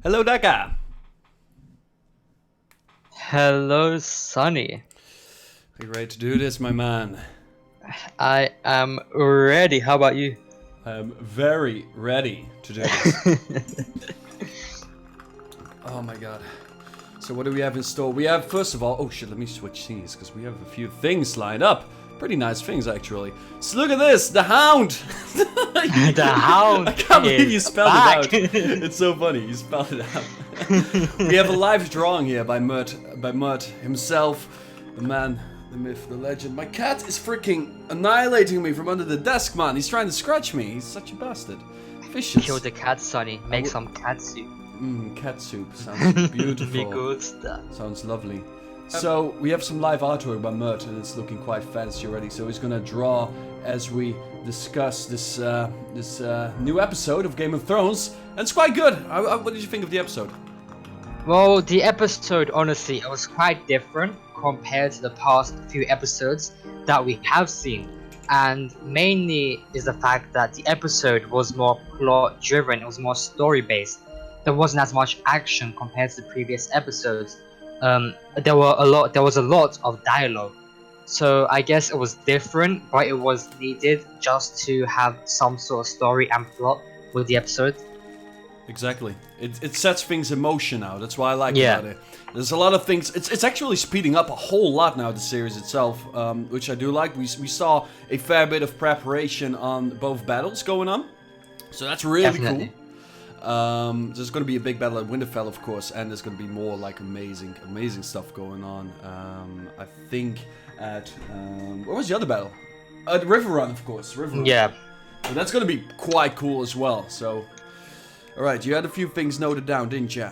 Hello, Daka. Hello, Sonny. Are you ready to do this, my man? I am ready. How about you? I'm very ready to do this. Oh my god. So what do we have in store? We have, first of all, oh shit, let me switch scenes, because we have a few things lined up. Pretty nice things, actually. So look at this, the Hound! The Hound. I can't believe you spelled back. it out. It's so funny, you spelled it out. We have a live drawing here by Mert himself, the man, the myth, the legend. My cat is freaking annihilating me from under the desk, man. He's trying to scratch me. He's such a bastard. Vicious. Kill the cat, Sonny. Make some cat soup. Cat soup. Sounds beautiful. Me gusta. Sounds lovely. So we have some live artwork by Mert, and it's looking quite fancy already. So he's gonna draw as we discuss this new episode of Game of Thrones, and it's quite good. What did you think of the episode? Well, the episode, honestly, it was quite different compared to the past few episodes that we have seen. And mainly is the fact that the episode was more plot driven, it was more story based. There wasn't as much action compared to the previous episodes. There was a lot of dialogue. So I guess it was different, but it was needed just to have some sort of story and plot with the episode. Exactly. It sets things in motion now. That's why I like about it. There's a lot of things. It's actually speeding up a whole lot now, the series itself, which I do like. We saw a fair bit of preparation on both battles going on, so that's really Definitely. cool. There's going to be a big battle at Winterfell, of course, and there's going to be more like amazing stuff going on. I think at where was the other battle? At River Run, of course. River Run. Yeah. So that's going to be quite cool as well. So, all right, you had a few things noted down, didn't you?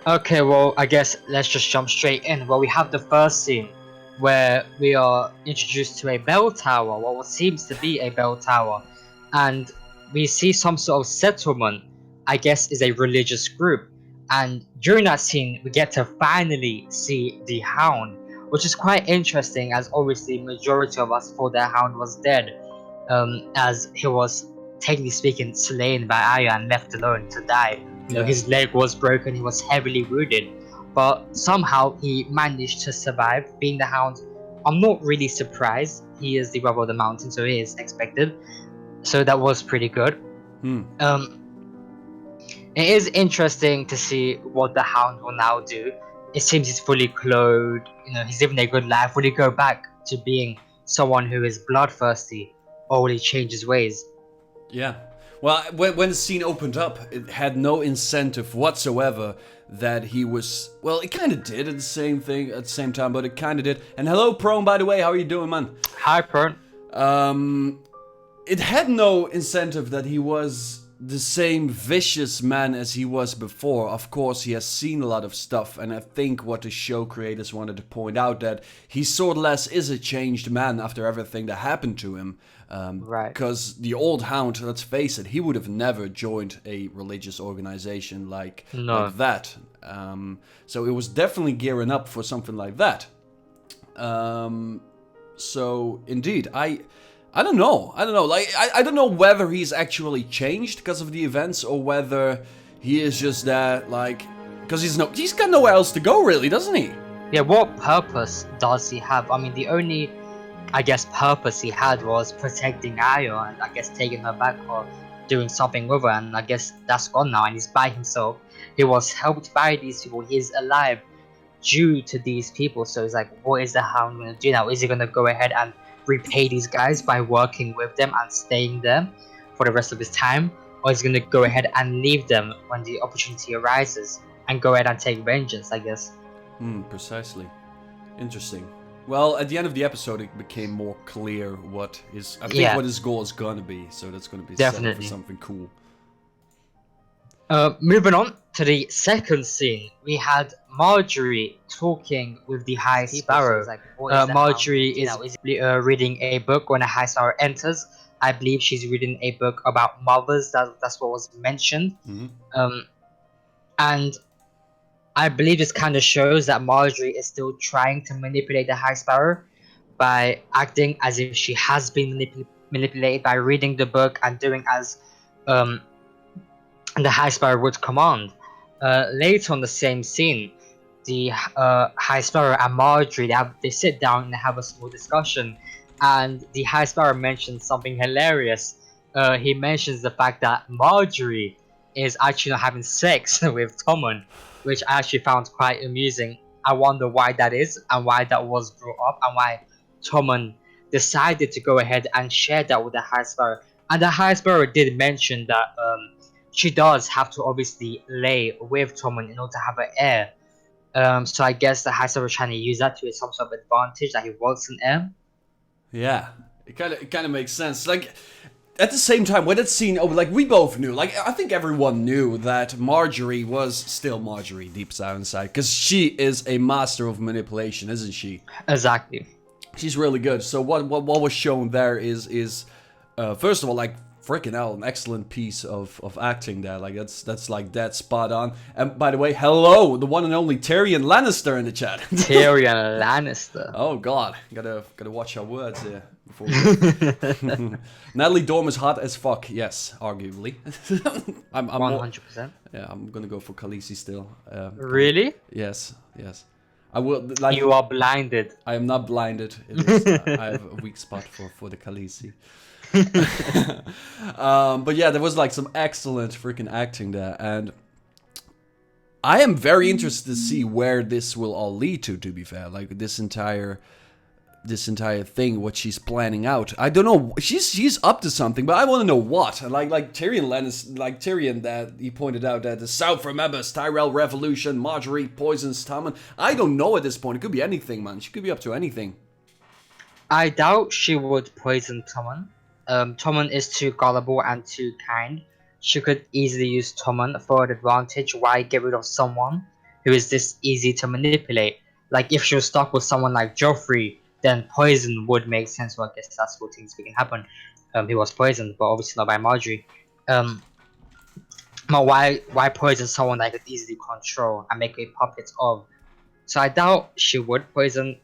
Okay, well, I guess let's just jump straight in. Well, we have the first scene where we are introduced to a bell tower, what seems to be a bell tower, and we see some sort of settlement, I guess is a religious group. And during that scene, we get to finally see the Hound, which is quite interesting, as obviously majority of us thought the Hound was dead, as he was, technically speaking, slain by Arya and left alone to die. You know, his leg was broken, he was heavily wounded, but somehow he managed to survive. Being the Hound, I'm not really surprised. He is the brother of the mountain, so he is expected. So that was pretty good. It is interesting to see what the Hound will now do. It seems he's fully clothed, you know, he's living a good life. Will he go back to being someone who is bloodthirsty, or will he change his ways? Yeah. Well, when the scene opened up, it had no incentive whatsoever that he was... Well, it kind of did at the same time, but it kind of did. And hello, Prone, by the way, how are you doing, man? Hi, Prone. It had no incentive that he was the same vicious man as he was before. Of course, he has seen a lot of stuff, and I think what the show creators wanted to point out, that he sort of less is a changed man after everything that happened to him. Right. Because the old Hound, let's face it, he would have never joined a religious organization like that. So it was definitely gearing up for something like that. So indeed, I don't know. Like, I don't know whether he's actually changed because of the events, or whether he is just that, like, because he's got nowhere else to go, really, doesn't he? Yeah, what purpose does he have? I mean, the only, I guess, purpose he had was protecting Arya and, I guess, taking her back or doing something with her, and I guess that's gone now, and he's by himself. He was helped by these people. He's alive due to these people, so it's like, what is the Hound going to do now? Is he going to go ahead and repay these guys by working with them and staying there for the rest of his time, or is he going to go ahead and leave them when the opportunity arises and go ahead and take vengeance, I guess? Precisely. Interesting. Well, at the end of the episode, it became more clear what his goal is gonna be. So that's gonna be set up for something cool. Moving on to the second scene, we had Marjorie talking with the High Sparrow. Marjorie is reading a book when a High Sparrow enters. I believe she's reading a book about mothers. That's what was mentioned. And I believe this kind of shows that Marjorie is still trying to manipulate the High Sparrow by acting as if she has been manipulated by reading the book and doing as the High Sparrow would command. Later on the same scene, the High Sparrow and Marjorie they sit down and have a small discussion, and the High Sparrow mentions something hilarious. He mentions the fact that Marjorie is actually not having sex with Tommen, which I actually found quite amusing. I wonder why that is and why that was brought up and why Tommen decided to go ahead and share that with the High Sparrow. And the High Sparrow did mention that she does have to obviously lay with Tommen in order to have an heir. So I guess the High Sparrow was trying to use that to some sort of advantage that he was an heir. Yeah, it kind of makes sense. Like, at the same time, when that scene, like, we both knew, like, I think everyone knew that Marjorie was still Marjorie deep down inside, because she is a master of manipulation, isn't she? Exactly. She's really good. So what was shown there is first of all, like, freaking hell, an excellent piece of acting there. Like, that's like dead spot on. And by the way, hello, the one and only Tyrion Lannister in the chat. Tyrion Lannister. Oh god, gotta watch our words here. Natalie Dormer's hot as fuck. Yes, arguably. I'm 100%. Yeah, I'm gonna go for Khaleesi still. Really? Yes. I will. Like, you are blinded. I am not blinded. It is, I have a weak spot for the Khaleesi. But yeah, there was like some excellent freaking acting there, and I am very interested to see where this will all lead to. To be fair, like this entire thing, what she's planning out. I don't know. She's up to something, but I want to know what. Like Tyrion Lannister, like Tyrion, that he pointed out that the South remembers Tyrell Revolution. Marjorie poisons Tommen. I don't know at this point. It could be anything, man. She could be up to anything. I doubt she would poison Tommen. Tommen is too gullible and too kind. She could easily use Tommen for an advantage. Why get rid of someone who is this easy to manipulate? Like, if she was stuck with someone like Joffrey, then poison would make sense. Well, I guess that's what things can happen. He was poisoned, but obviously not by Marjorie. But why poison someone that I could easily control and make a puppet of? So I doubt she would poison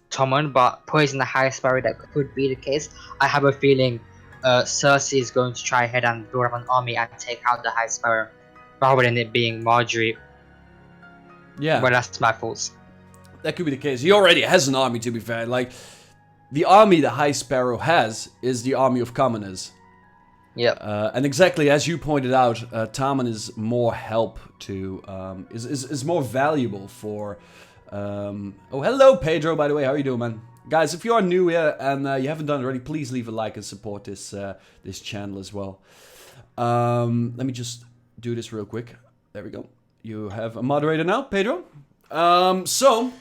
Tommen, but poison the High Sparrow, that could be the case. I have a feeling Cersei is going to try ahead and build up an army and take out the High Sparrow, rather than it being Marjorie. Yeah. But that's my thoughts. That could be the case. He already has an army, to be fair. Like, the army the High Sparrow has is the army of commoners. Yep. And exactly as you pointed out, Tommen is more help to, is more valuable for... oh, hello, Pedro, by the way. How are you doing, man? Guys, if you are new here and you haven't done it already, please leave a like and support this this channel as well. Let me just do this real quick. There we go. You have a moderator now, Pedro. So,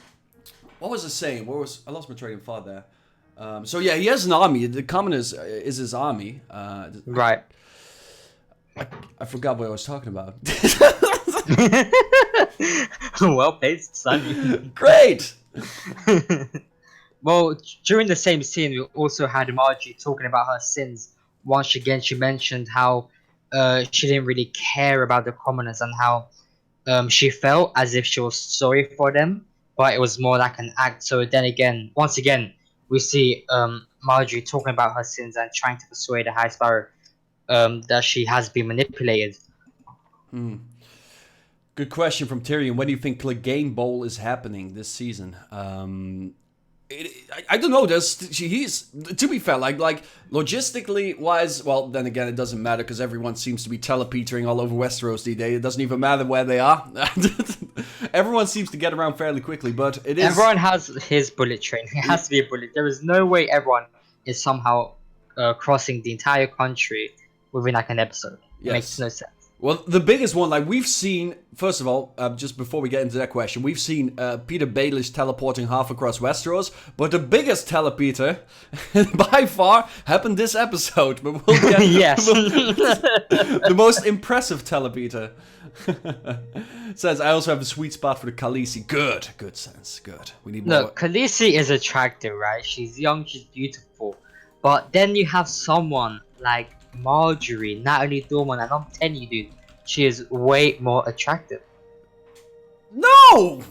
what was I saying? I lost my train of thought there. So yeah, he has an army. The commoners is his army. Right. I forgot what I was talking about. Well played, Sonny. Great! Well, during the same scene, we also had Marjorie talking about her sins. Once again, she mentioned how she didn't really care about the commoners and how she felt as if she was sorry for them, but it was more like an act. So then again, once again, we see Marjorie talking about her sins and trying to persuade the High Sparrow that she has been manipulated. Good question from Tyrion. When do you think Clegane Bowl is happening this season? I don't know. He's, to be fair, like logistically wise. Well, then again, it doesn't matter because everyone seems to be telepetering all over Westeros these days. It doesn't even matter where they are. Everyone seems to get around fairly quickly, but it is. Everyone has his bullet train. It has to be a bullet. There is no way everyone is somehow crossing the entire country within like an episode. It makes no sense. Well, the biggest one, like we've seen, first of all, just before we get into that question, we've seen Peter Baelish teleporting half across Westeros, but the biggest telepeter, by far, happened this episode. But we'll get yes. The most impressive telepeter. Says, I also have a sweet spot for the Khaleesi. Good sense, good. We need more. Look, Khaleesi is attractive, right? She's young, she's beautiful. But then you have someone like Marjorie, Natalie Dormer, and I'm telling you, dude, she is way more attractive. No!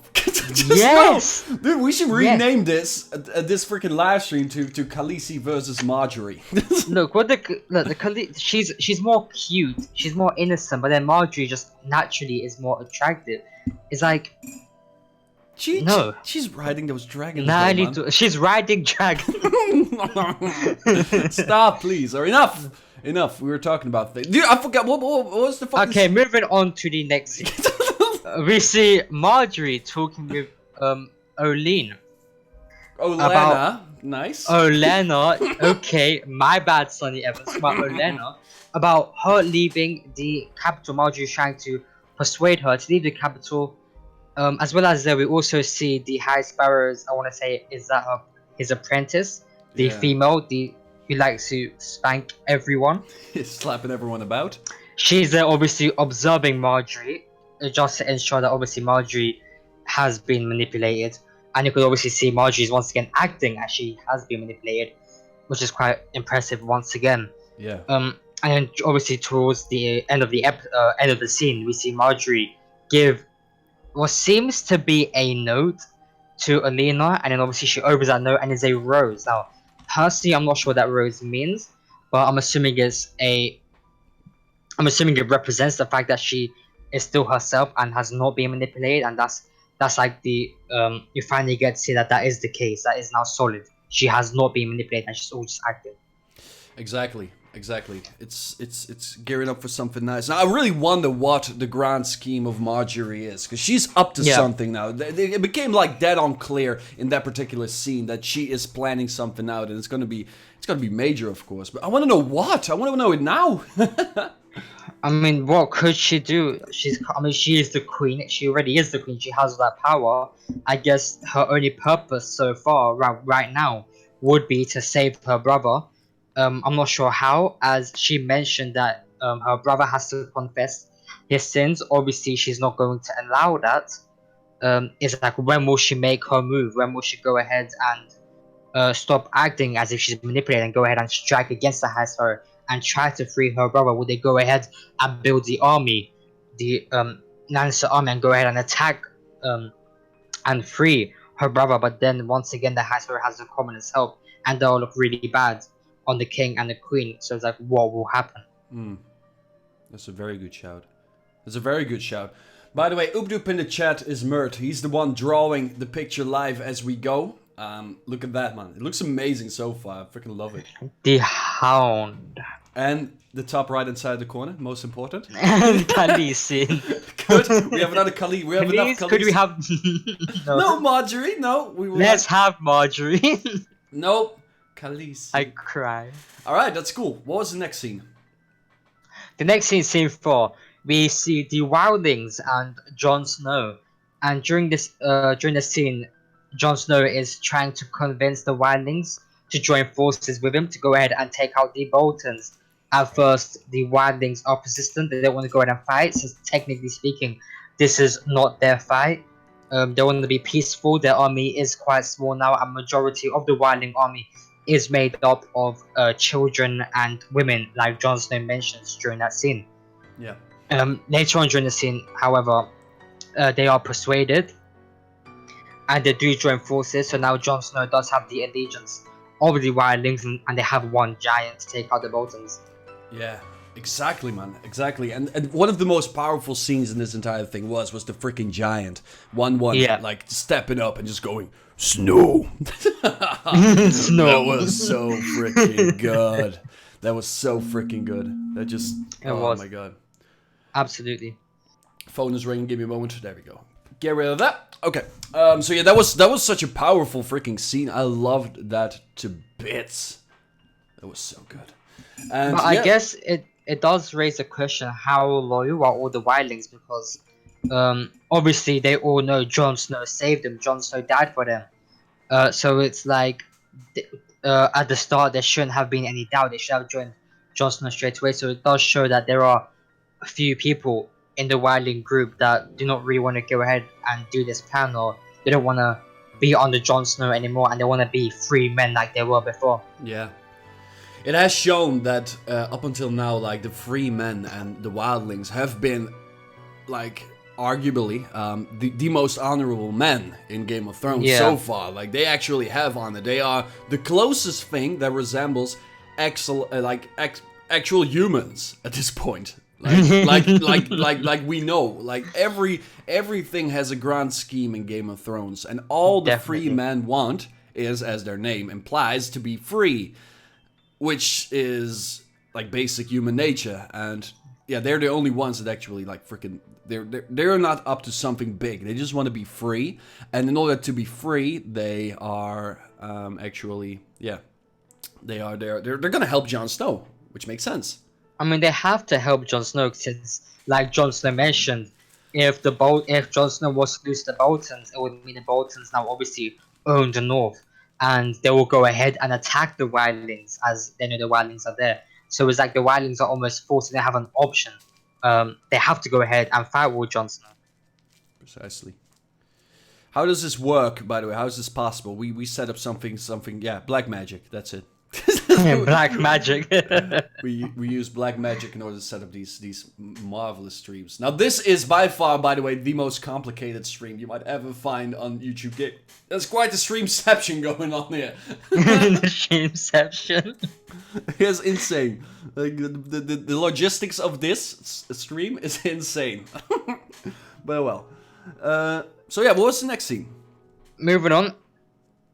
Yes! No. Dude, we should rename this freaking live stream to Khaleesi versus Marjorie. Look, she's more cute, she's more innocent, but then Marjorie just naturally is more attractive. It's like, no. She's riding those dragons, Nah, though, man. she's riding dragons. Stop, please. Or enough. Enough. We were talking about things. Dude, I forgot. What was the fucking... Okay, moving on to the next scene. We see Marjorie talking with Olenna. Nice. Olenna. Okay, my bad, Sonny Evans. About Olenna. About her leaving the capital. Marjorie trying to persuade her to leave the capital. As well as we also see the High Sparrows. I want to say, is that his apprentice, the female, who likes to spank everyone. He's slapping everyone about. She's obviously observing Marjorie, just to ensure that obviously Marjorie has been manipulated, and you could obviously see Marjorie is once again acting as she has been manipulated, which is quite impressive once again. Yeah. And then obviously towards the end of the scene, we see Marjorie give what seems to be a note to Olenna, and then obviously she opens that note and it's a rose. Now, personally, I'm not sure what that rose means, but I'm assuming it represents the fact that she is still herself and has not been manipulated, and that's like the you finally get to see that is the case. That is now solid. She has not been manipulated and she's all just acting. Exactly. It's gearing up for something nice. Now I really wonder what the grand scheme of Marjorie is, because she's up to something now. It became like dead on clear in that particular scene that she is planning something out, and it's gonna be major, of course. But I want to know what. I want to know it now. I mean, what could she do? She is the queen. She already is the queen. She has that power. I guess her only purpose so far, right now, would be to save her brother. I'm not sure how, as she mentioned that her brother has to confess his sins. Obviously, she's not going to allow that. It's like, when will she make her move? When will she go ahead and stop acting as if she's manipulated and go ahead and strike against the High Sparrow and try to free her brother? Would they go ahead and build the army, the Lannister army, and go ahead and attack and free her brother? But then once again, the High Sparrow has the commoners' help, and they'll look really bad on the king and the queen. So it's like, what will happen? That's a very good shout. By the way, Oopdoop in the chat is Mert. He's the one drawing the picture live as we go. Look at that, man. It looks amazing so far. I freaking love it. The Hound. And the top right hand side of the corner, most important. And Khaleesi. Good. We have another Khaleesi. We have enough Khaleesi. Could we have... No, Marjorie. No. Let's have Marjorie. Nope. Khaleesi. I cry. Alright, that's cool. What was the next scene? The next scene 4, we see the Wildlings and Jon Snow. And during this scene, Jon Snow is trying to convince the Wildlings to join forces with him to go ahead and take out the Boltons. At first, the Wildlings are persistent. They don't want to go ahead and fight, since technically speaking, this is not their fight. They want to be peaceful. Their army is quite small now. A majority of the Wildling army is made up of children and women, like Jon Snow mentions during that scene. Yeah. Later on during the scene, however, they are persuaded, and they do join forces. So now Jon Snow does have the allegiance of the Wildlings, and they have one giant to take out the Boltons. Yeah, exactly, man. Exactly. And one of the most powerful scenes in this entire thing was the freaking giant. 1-1, like stepping up and just going, Snow. Snow. That was so freaking good. That just, my god. Absolutely. Phone is ringing, give me a moment. There we go. Get rid of that. Okay. So yeah, that was such a powerful freaking scene. I loved that to bits. That was so good. And but I guess it does raise a question: how loyal are all the Wildlings? Because obviously they all know Jon Snow saved them. Jon Snow died for them. So it's like at the start there shouldn't have been any doubt. They should have joined Jon Snow straight away. So it does show that there are a few people in the Wildling group that do not really want to go ahead and do this plan, or they don't want to be under Jon Snow anymore, and they want to be free men like they were before. Yeah. It has shown that up until now, like, the free men and the Wildlings have been, like, arguably the most honorable men in Game of Thrones so far. Like, they actually have honor. They are the closest thing that resembles actual humans at this point. Like we know, like everything has a grand scheme in Game of Thrones, and all the free men want is, as their name implies, to be free, which is like basic human nature. And yeah, they're the only ones that actually like freaking they're not up to something big. They just want to be free, and in order to be free, they are they're gonna help Jon Snow, which makes sense. I mean, they have to help Jon Snow since, like Jon Snow mentioned, if Jon Snow was to lose the Boltons, it would mean the Boltons now obviously own the North, and they will go ahead and attack the wildlings as they know the wildlings are there. So it's like the wildlings are almost forced to have an option. They have to go ahead and fight with Jon Snow. Precisely. How does this work, by the way? How is this possible? We set up something. Yeah, black magic. That's it. Black magic. we use black magic in order to set up these marvelous streams. Now, this is by far, by the way, the most complicated stream you might ever find on YouTube. There's quite a streamception going on here. The streamception. It's insane. Like the logistics of this stream is insane. But well. So yeah, what was the next scene? Moving on.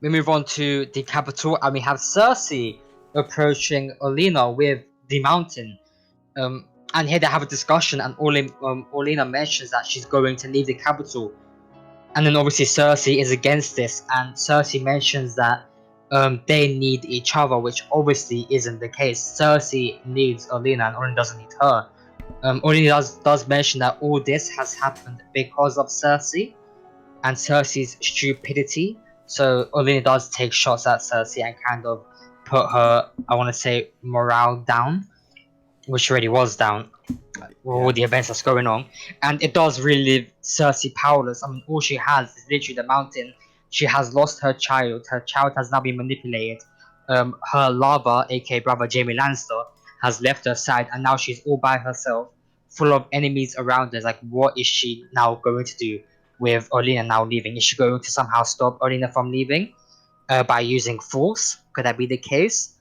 We move on to the capital, and we have Cersei approaching Olenna with the mountain. And here they have a discussion, and Olenna mentions that she's going to leave the capital. And then obviously Cersei is against this, and Cersei mentions that they need each other, which obviously isn't the case. Cersei needs Olenna, and Olenna doesn't need her. Olenna does mention that all this has happened because of Cersei and Cersei's stupidity. So Olenna does take shots at Cersei and kind of put her, I want to say, morale down, which already was down with all the events that's going on. And it does really leave Cersei powerless. I mean, all she has is literally the mountain. She has lost her child. Her child has now been manipulated. Her lover, aka brother Jaime Lannister, has left her side, and now she's all by herself, full of enemies around her. Like, what is she now going to do with Olenna now leaving? Is she going to somehow stop Olenna from leaving by using force? Could that be the case?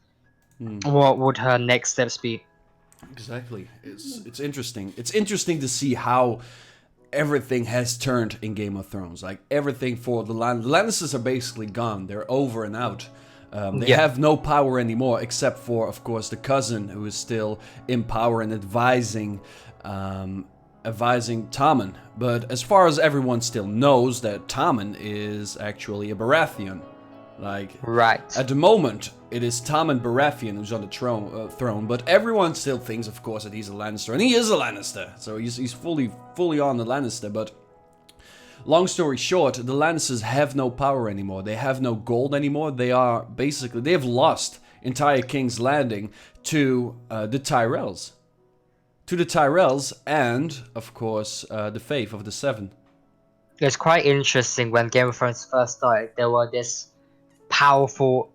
What would her next steps be? Exactly. It's interesting. It's interesting to see how everything has turned in Game of Thrones. Like, everything for the Lannisters are basically gone. They're over and out. They have no power anymore, except for, of course, the cousin who is still in power and advising Tommen. But as far as everyone still knows, that Tommen is actually a Baratheon. Like, right. At the moment, it is Tommen Baratheon who's on the throne, but everyone still thinks, of course, that he's a Lannister, and he is a Lannister. So he's fully on the Lannister. But long story short, the Lannisters have no power anymore. They have no gold anymore. They have lost entire King's Landing to the Tyrells. To the Tyrells and, of course, the Faith of the Seven. It's quite interesting. When Game of Thrones first started, there were this powerful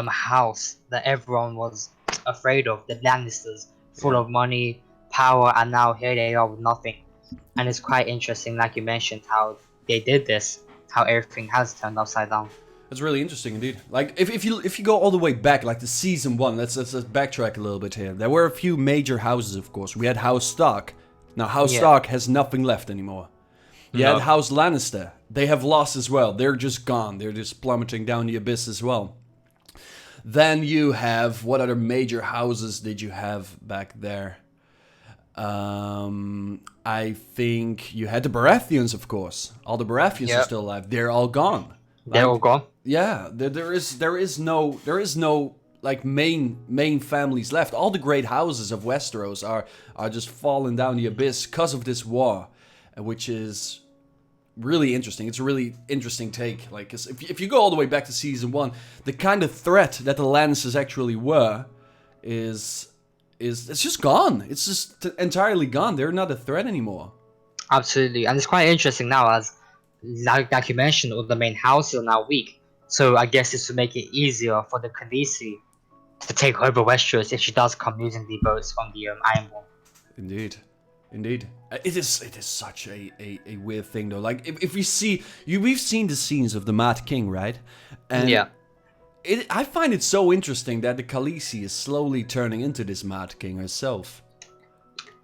house that everyone was afraid of, the Lannisters, full of money, power, and now here they are with nothing. And it's quite interesting, like you mentioned, how they did this, how everything has turned upside down. That's really interesting indeed. Like, if you go all the way back, like to season 1, let's backtrack a little bit here. There were a few major houses, of course. We had House Stark. Now, House Stark has nothing left anymore. You had House Lannister. They have lost as well. They're just gone. They're just plummeting down the abyss as well. Then you have, what other major houses did you have back there? I think you had the Baratheons, of course. All the Baratheons are still alive. They're all gone. They're all gone. Yeah, there is no like main families left. All the great houses of Westeros are just falling down the abyss because of this war, which is really interesting. It's a really interesting take. Like, 'cause if you go all the way back to season 1, the kind of threat that the Lannisters actually were is it's just gone. It's just entirely gone. They're not a threat anymore. Absolutely, and it's quite interesting now, as like you mentioned, all the main houses are now weak. So I guess this would make it easier for the Khaleesi to take over Westeros if she does come using the boats from the Ironborn. Indeed. Indeed. It is such a weird thing though. Like if we see we've seen the scenes of the Mad King, right? And Yeah. I find it so interesting that the Khaleesi is slowly turning into this Mad King herself.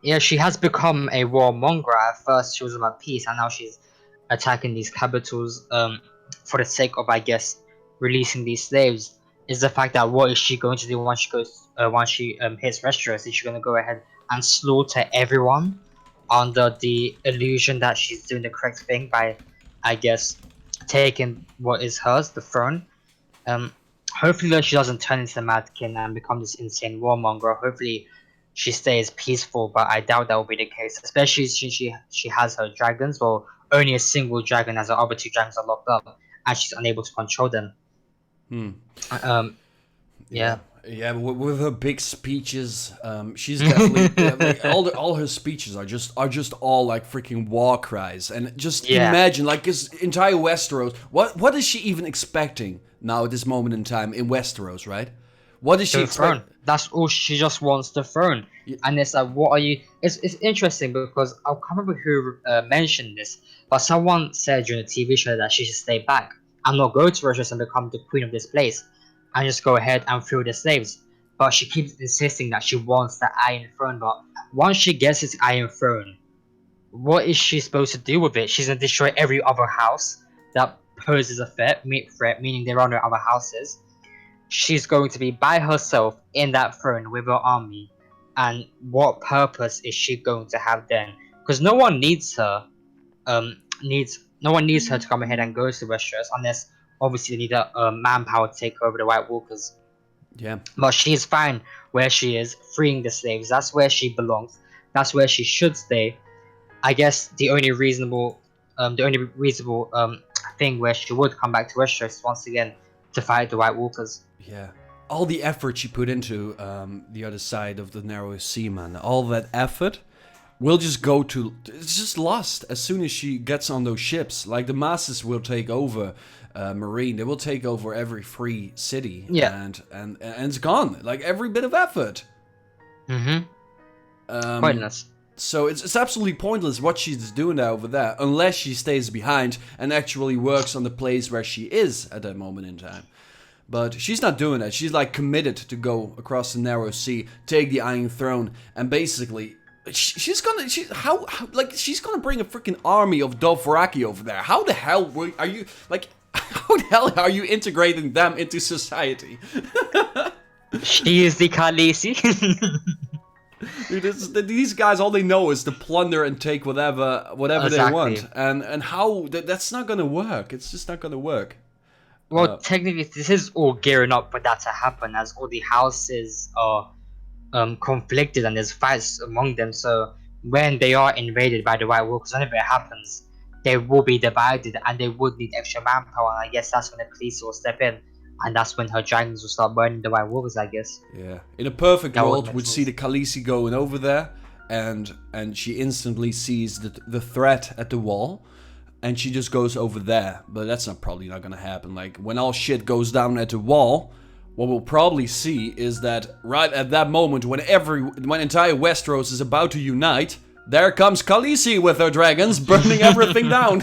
Yeah, she has become a warmonger. At first, she was about peace, and now she's attacking these capitals for the sake of, I guess, releasing these slaves. Is the fact that what is she going to do once she hits Westeros? Is she going to go ahead and slaughter everyone under the illusion that she's doing the correct thing by, I guess, taking what is hers, the throne? Um, Hopefully though she doesn't turn into the Mad King and become this insane warmonger. Hopefully she stays peaceful, but I doubt that will be the case. Especially since she has her dragons. Well, only a single dragon, as the other two dragons are locked up, and she's unable to control them. Yeah. Yeah. Yeah, with her big speeches, she's definitely like, all her speeches are just all like freaking war cries. And just imagine, like, this entire Westeros. What is she even expecting now at this moment in time in Westeros, right? What is she expecting? That's all. She just wants the throne. Yeah. And it's like, what are you? It's interesting because I can't remember who mentioned this, but someone said during the TV show that she should stay back and not go to Westeros and become the queen of this place, and just go ahead and free the slaves. But she keeps insisting that she wants the Iron Throne. But once she gets this Iron Throne, what is she supposed to do with it? She's gonna destroy every other house that poses a threat, meaning there are no other houses. She's going to be by herself in that throne with her army, and what purpose is she going to have then? Because no one needs her. No one needs her to come ahead and go to Westeros unless obviously they need a manpower to take over the White Walkers. Yeah. But she's fine where she is, freeing the slaves. That's where she belongs. That's where she should stay. I guess the only reasonable thing where she would come back to Westeros once again to fight the White Walkers. Yeah. All the effort she put into the other side of the narrow sea, man. All that effort will just go to... It's just lost as soon as she gets on those ships. Like, the masses will take over Marine. They will take over every free city. Yeah. And it's gone. Like, every bit of effort. Pointless. So it's absolutely pointless what she's doing over there, unless she stays behind and actually works on the place where she is at that moment in time. But she's not doing that. She's like committed to go across the narrow sea, take the Iron Throne, and basically she's gonna bring a freaking army of Dothraki over there. How the hell are you like? How the hell are you integrating them into society? She is the Khaleesi. Dude, these guys, all they know is to plunder and take whatever Exactly. they want, and how that's not gonna work. It's just not gonna work. Well, technically, this is all gearing up for that to happen, as all the houses are conflicted and there's fights among them. So when they are invaded by the White Walkers, whenever it happens, they will be divided and they would need extra manpower. And I guess that's when the police will step in, and that's when her dragons will start burning the White Walkers, I guess. Yeah. In a perfect That would world, make we'd sense. see the Khaleesi going over there, and she instantly sees the threat at the wall, and she just goes over there. But that's probably not gonna happen. Like, when all shit goes down at the wall, what we'll probably see is that right at that moment, when entire Westeros is about to unite, there comes Khaleesi with her dragons, burning everything down.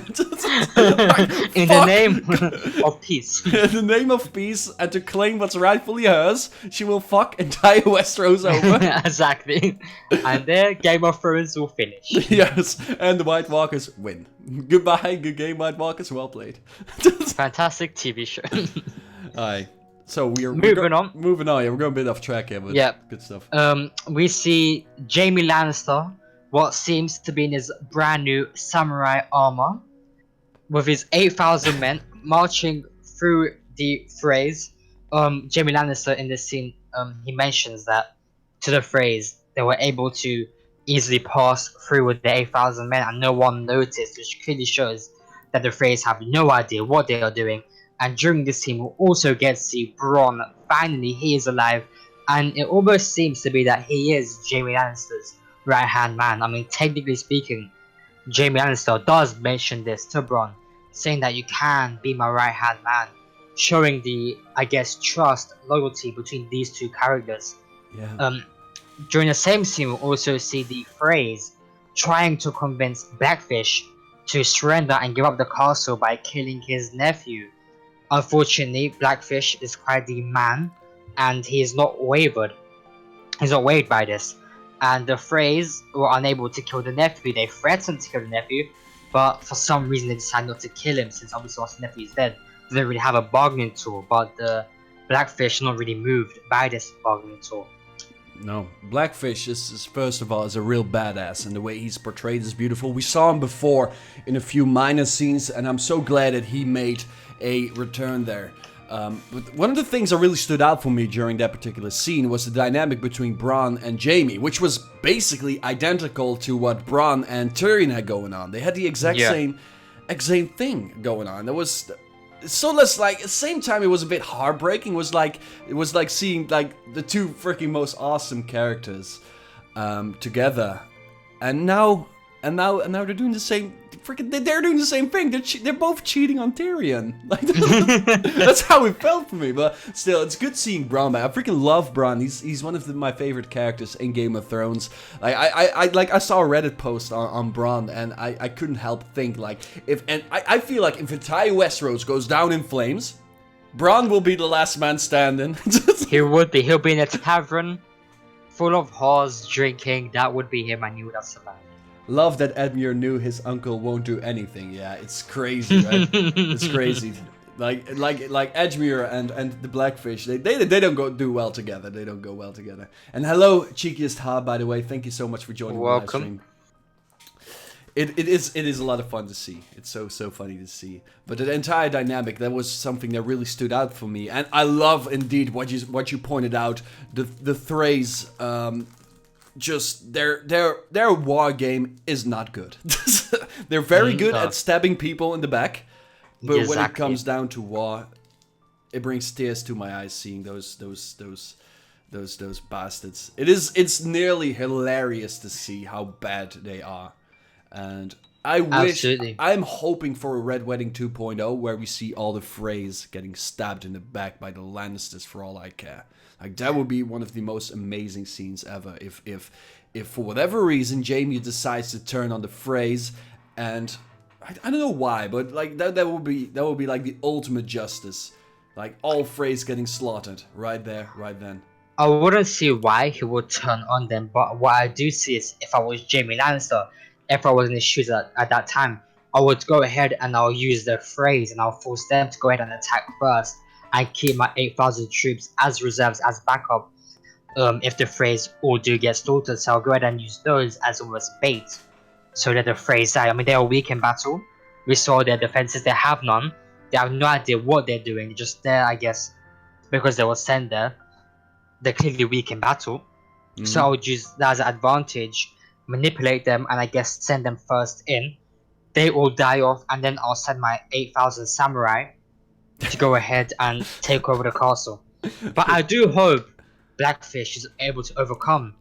In the name of peace. In the name of peace, and to claim what's rightfully hers, she will fuck entire Westeros over. Exactly. And there, Game of Thrones will finish. Yes, and the White Walkers win. Goodbye, good game, White Walkers, well played. Fantastic TV show. Aye. So Moving on. Moving on, yeah, we're going a bit off track here, but Yep. good stuff. We see Jaime Lannister, what seems to be in his brand new samurai armor, with his 8,000 men marching through the phrase. Jaime Lannister in this scene, he mentions that to the phrase they were able to easily pass through with the 8,000 men and no one noticed, which clearly shows that the phrase have no idea what they are doing. And during this scene, we'll also get to see Bronn. Finally, he is alive, and it almost seems to be that he is Jaime Lannister's right-hand man. I mean, technically speaking, Jaime Lannister does mention this to Bronn, saying that you can be my right-hand man, showing the, I guess, trust, loyalty between these two characters. Yeah. During the same scene, we'll also see the phrase trying to convince Blackfish to surrender and give up the castle by killing his nephew. Unfortunately, Blackfish is quite the man, and he is not wavered. He's not weighed by this. And the Freys were unable to kill the nephew. They threatened to kill the nephew, but for some reason they decided not to kill him, since obviously once the nephew is dead, they don't really have a bargaining tool. But the Blackfish are not really moved by this bargaining tool. No, Blackfish is first of all is a real badass, and the way he's portrayed is beautiful. We saw him before in a few minor scenes, and I'm so glad that he made a return there. But one of the things that really stood out for me during that particular scene was the dynamic between Bronn and Jaime, which was basically identical to what Bronn and Tyrion had going on. They had the exact same thing going on. There was so less like at the same time it was a bit heartbreaking. It was like seeing like the two freaking most awesome characters together, and now they're doing the same. They're doing the same thing. They're both cheating on Tyrion. Like that's how it felt for me. But still, it's good seeing Bronn back. I freaking love Bronn. He's one of my favorite characters in Game of Thrones. Like I saw a Reddit post on Bronn, and I couldn't help think like I feel like if entire Westeros goes down in flames, Bronn will be the last man standing. He would be. He'll be in a tavern full of whores drinking. That would be him, and he would have survived. Love that Edmure knew his uncle won't do anything. Yeah, it's crazy, right? It's crazy. Like Edmure and the Blackfish, they don't do well together. They don't go well together. And hello, cheekiest Ha, by the way. Thank you so much for joining the live stream. It is a lot of fun to see. It's so funny to see. But the entire dynamic, that was something that really stood out for me. And I love indeed what you pointed out. The Thrays. Just their war game is not good. They're very good at stabbing people in the back, but when it comes down to war, it brings tears to my eyes seeing those bastards. It's nearly hilarious to see how bad they are, and I'm hoping for a Red Wedding 2.0 where we see all the Freys getting stabbed in the back by the Lannisters for all I care. Like that would be one of the most amazing scenes ever if for whatever reason Jaime decides to turn on the Freys, and I don't know why, but like that would be like the ultimate justice. Like all Freys getting slaughtered right there, right then. I wouldn't see why he would turn on them, but what I do see is if I was Jaime Lannister, if I was in his shoes at that time, I would go ahead and I'll use the Freys and I'll force them to go ahead and attack first. I keep my 8,000 troops as reserves, as backup, if the Freys all do get slaughtered. So I'll go ahead and use those as almost bait, so that the Freys die. I mean, they are weak in battle. We saw their defenses; they have none. They have no idea what they're doing. They're just there, I guess, because they were sent there. They're clearly weak in battle. So I would use that as an advantage, manipulate them, and I guess send them first in. They all die off, and then I'll send my 8,000 samurai to go ahead and take over the castle. But I do hope Blackfish is able to overcome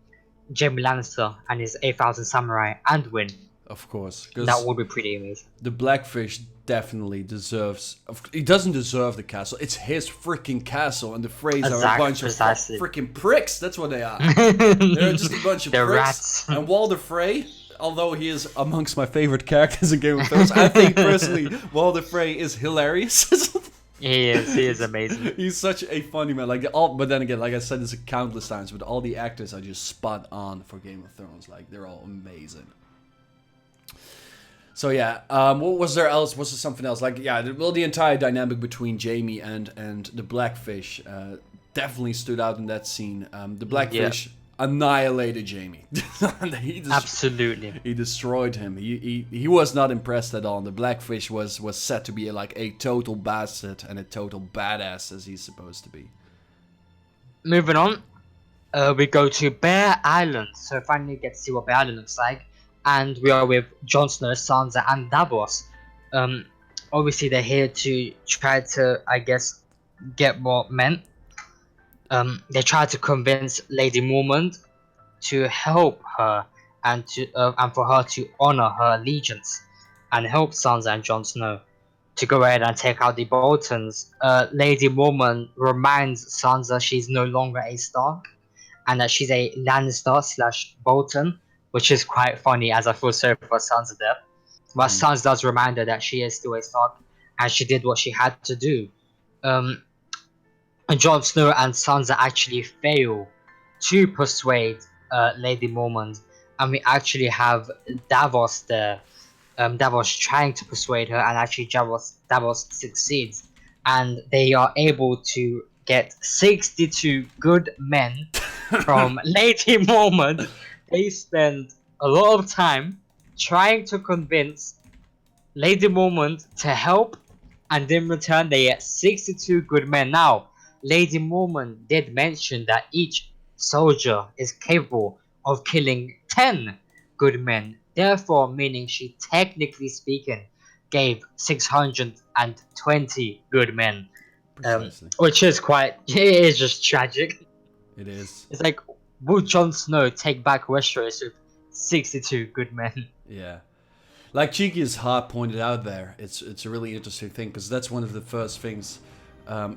Jaime Lannister and his 8,000 samurai and win. Of course. That would be pretty amazing. The Blackfish definitely deserves... He doesn't deserve the castle. It's his freaking castle, and the Freys are a bunch of freaking pricks. That's what they are. They're just a bunch of pricks. Rats. And Walder Frey, although he is amongst my favorite characters in Game of Thrones, I think personally Walder Frey is hilarious. He is amazing. He's such a funny man. But then again, like I said this countless times, but all the actors are just spot on for Game of Thrones. Like they're all amazing. So yeah, what was there else? Was there something else? Like yeah, the entire dynamic between Jaime and the Blackfish definitely stood out in that scene. The Blackfish annihilated Jaime. Absolutely. He destroyed him. He was not impressed at all. And the Blackfish was set to be like a total bastard and a total badass as he's supposed to be. Moving on, we go to Bear Island. So finally get to see what Bear Island looks like. And we are with Jon Snow, Sansa, and Davos. Obviously they're here to try to, I guess, get more men. They try to convince Lady Mormont to help her and for her to honor her allegiance and help Sansa and Jon Snow to go ahead and take out the Boltons. Lady Mormont reminds Sansa she's no longer a Stark and that she's a Lannister / Bolton, which is quite funny as I feel sorry for Sansa death. But Sansa does remind her that she is still a Stark and she did what she had to do. And Jon Snow and Sansa actually fail to persuade Lady Mormont, and we actually have Davos there. Davos trying to persuade her, and actually Davos succeeds, and they are able to get 62 good men from Lady Mormont. They spend a lot of time trying to convince Lady Mormont to help, and in return they get 62 good men. Now, Lady Mormont did mention that each soldier is capable of killing 10 good men, therefore meaning she, technically speaking, gave 620 good men. Precisely. Which is quite, it is just tragic. It is. It's like, would Jon Snow take back Westeros with 62 good men? Yeah. Like Cheeky's Heart pointed out there, it's a really interesting thing, because that's one of the first things.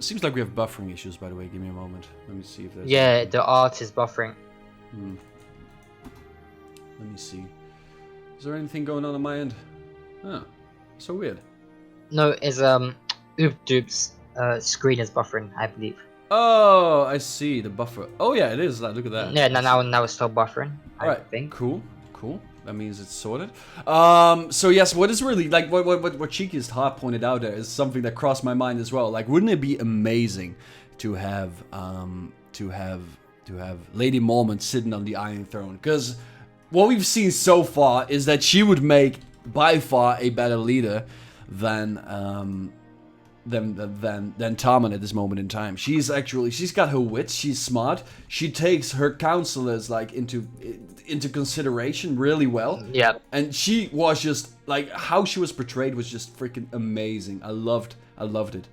Seems like we have buffering issues, by the way. Give me a moment. Let me see if there's... Yeah, the art is buffering. Let me see. Is there anything going on my end? Oh, so weird. No, it's Oopdoop's screen is buffering, I believe. Oh, I see the buffer. Oh yeah, it is. Like, look at that. Yeah, now it's still buffering. I think. Cool. That means it's sorted. So yes, what is really like what Cheeky's Heart pointed out there is something that crossed my mind as well. Like, wouldn't it be amazing to have Lady Mormont sitting on the Iron Throne? Because what we've seen so far is that she would make by far a better leader than Tommen at this moment in time. She's got her wits. She's smart. She takes her counselors like into consideration really well. Yeah. And she was just like, how she was portrayed was just freaking amazing. I loved it.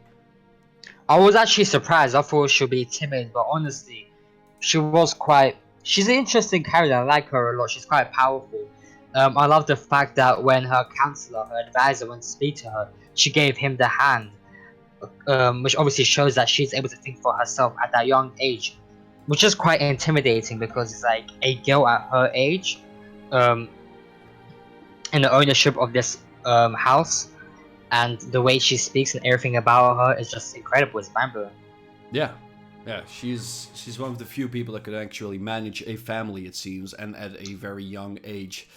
I was actually surprised. I thought she'd be timid, but honestly, she's an interesting character. I like her a lot. She's quite powerful. I love the fact that when her counselor, her advisor, went to speak to her, she gave him the hand. Which obviously shows that she's able to think for herself at that young age, which is quite intimidating because it's like a girl at her age, in the ownership of this house, and the way she speaks and everything about her is just incredible. It's mind-blowing. Yeah, she's one of the few people that could actually manage a family, it seems, and at a very young age.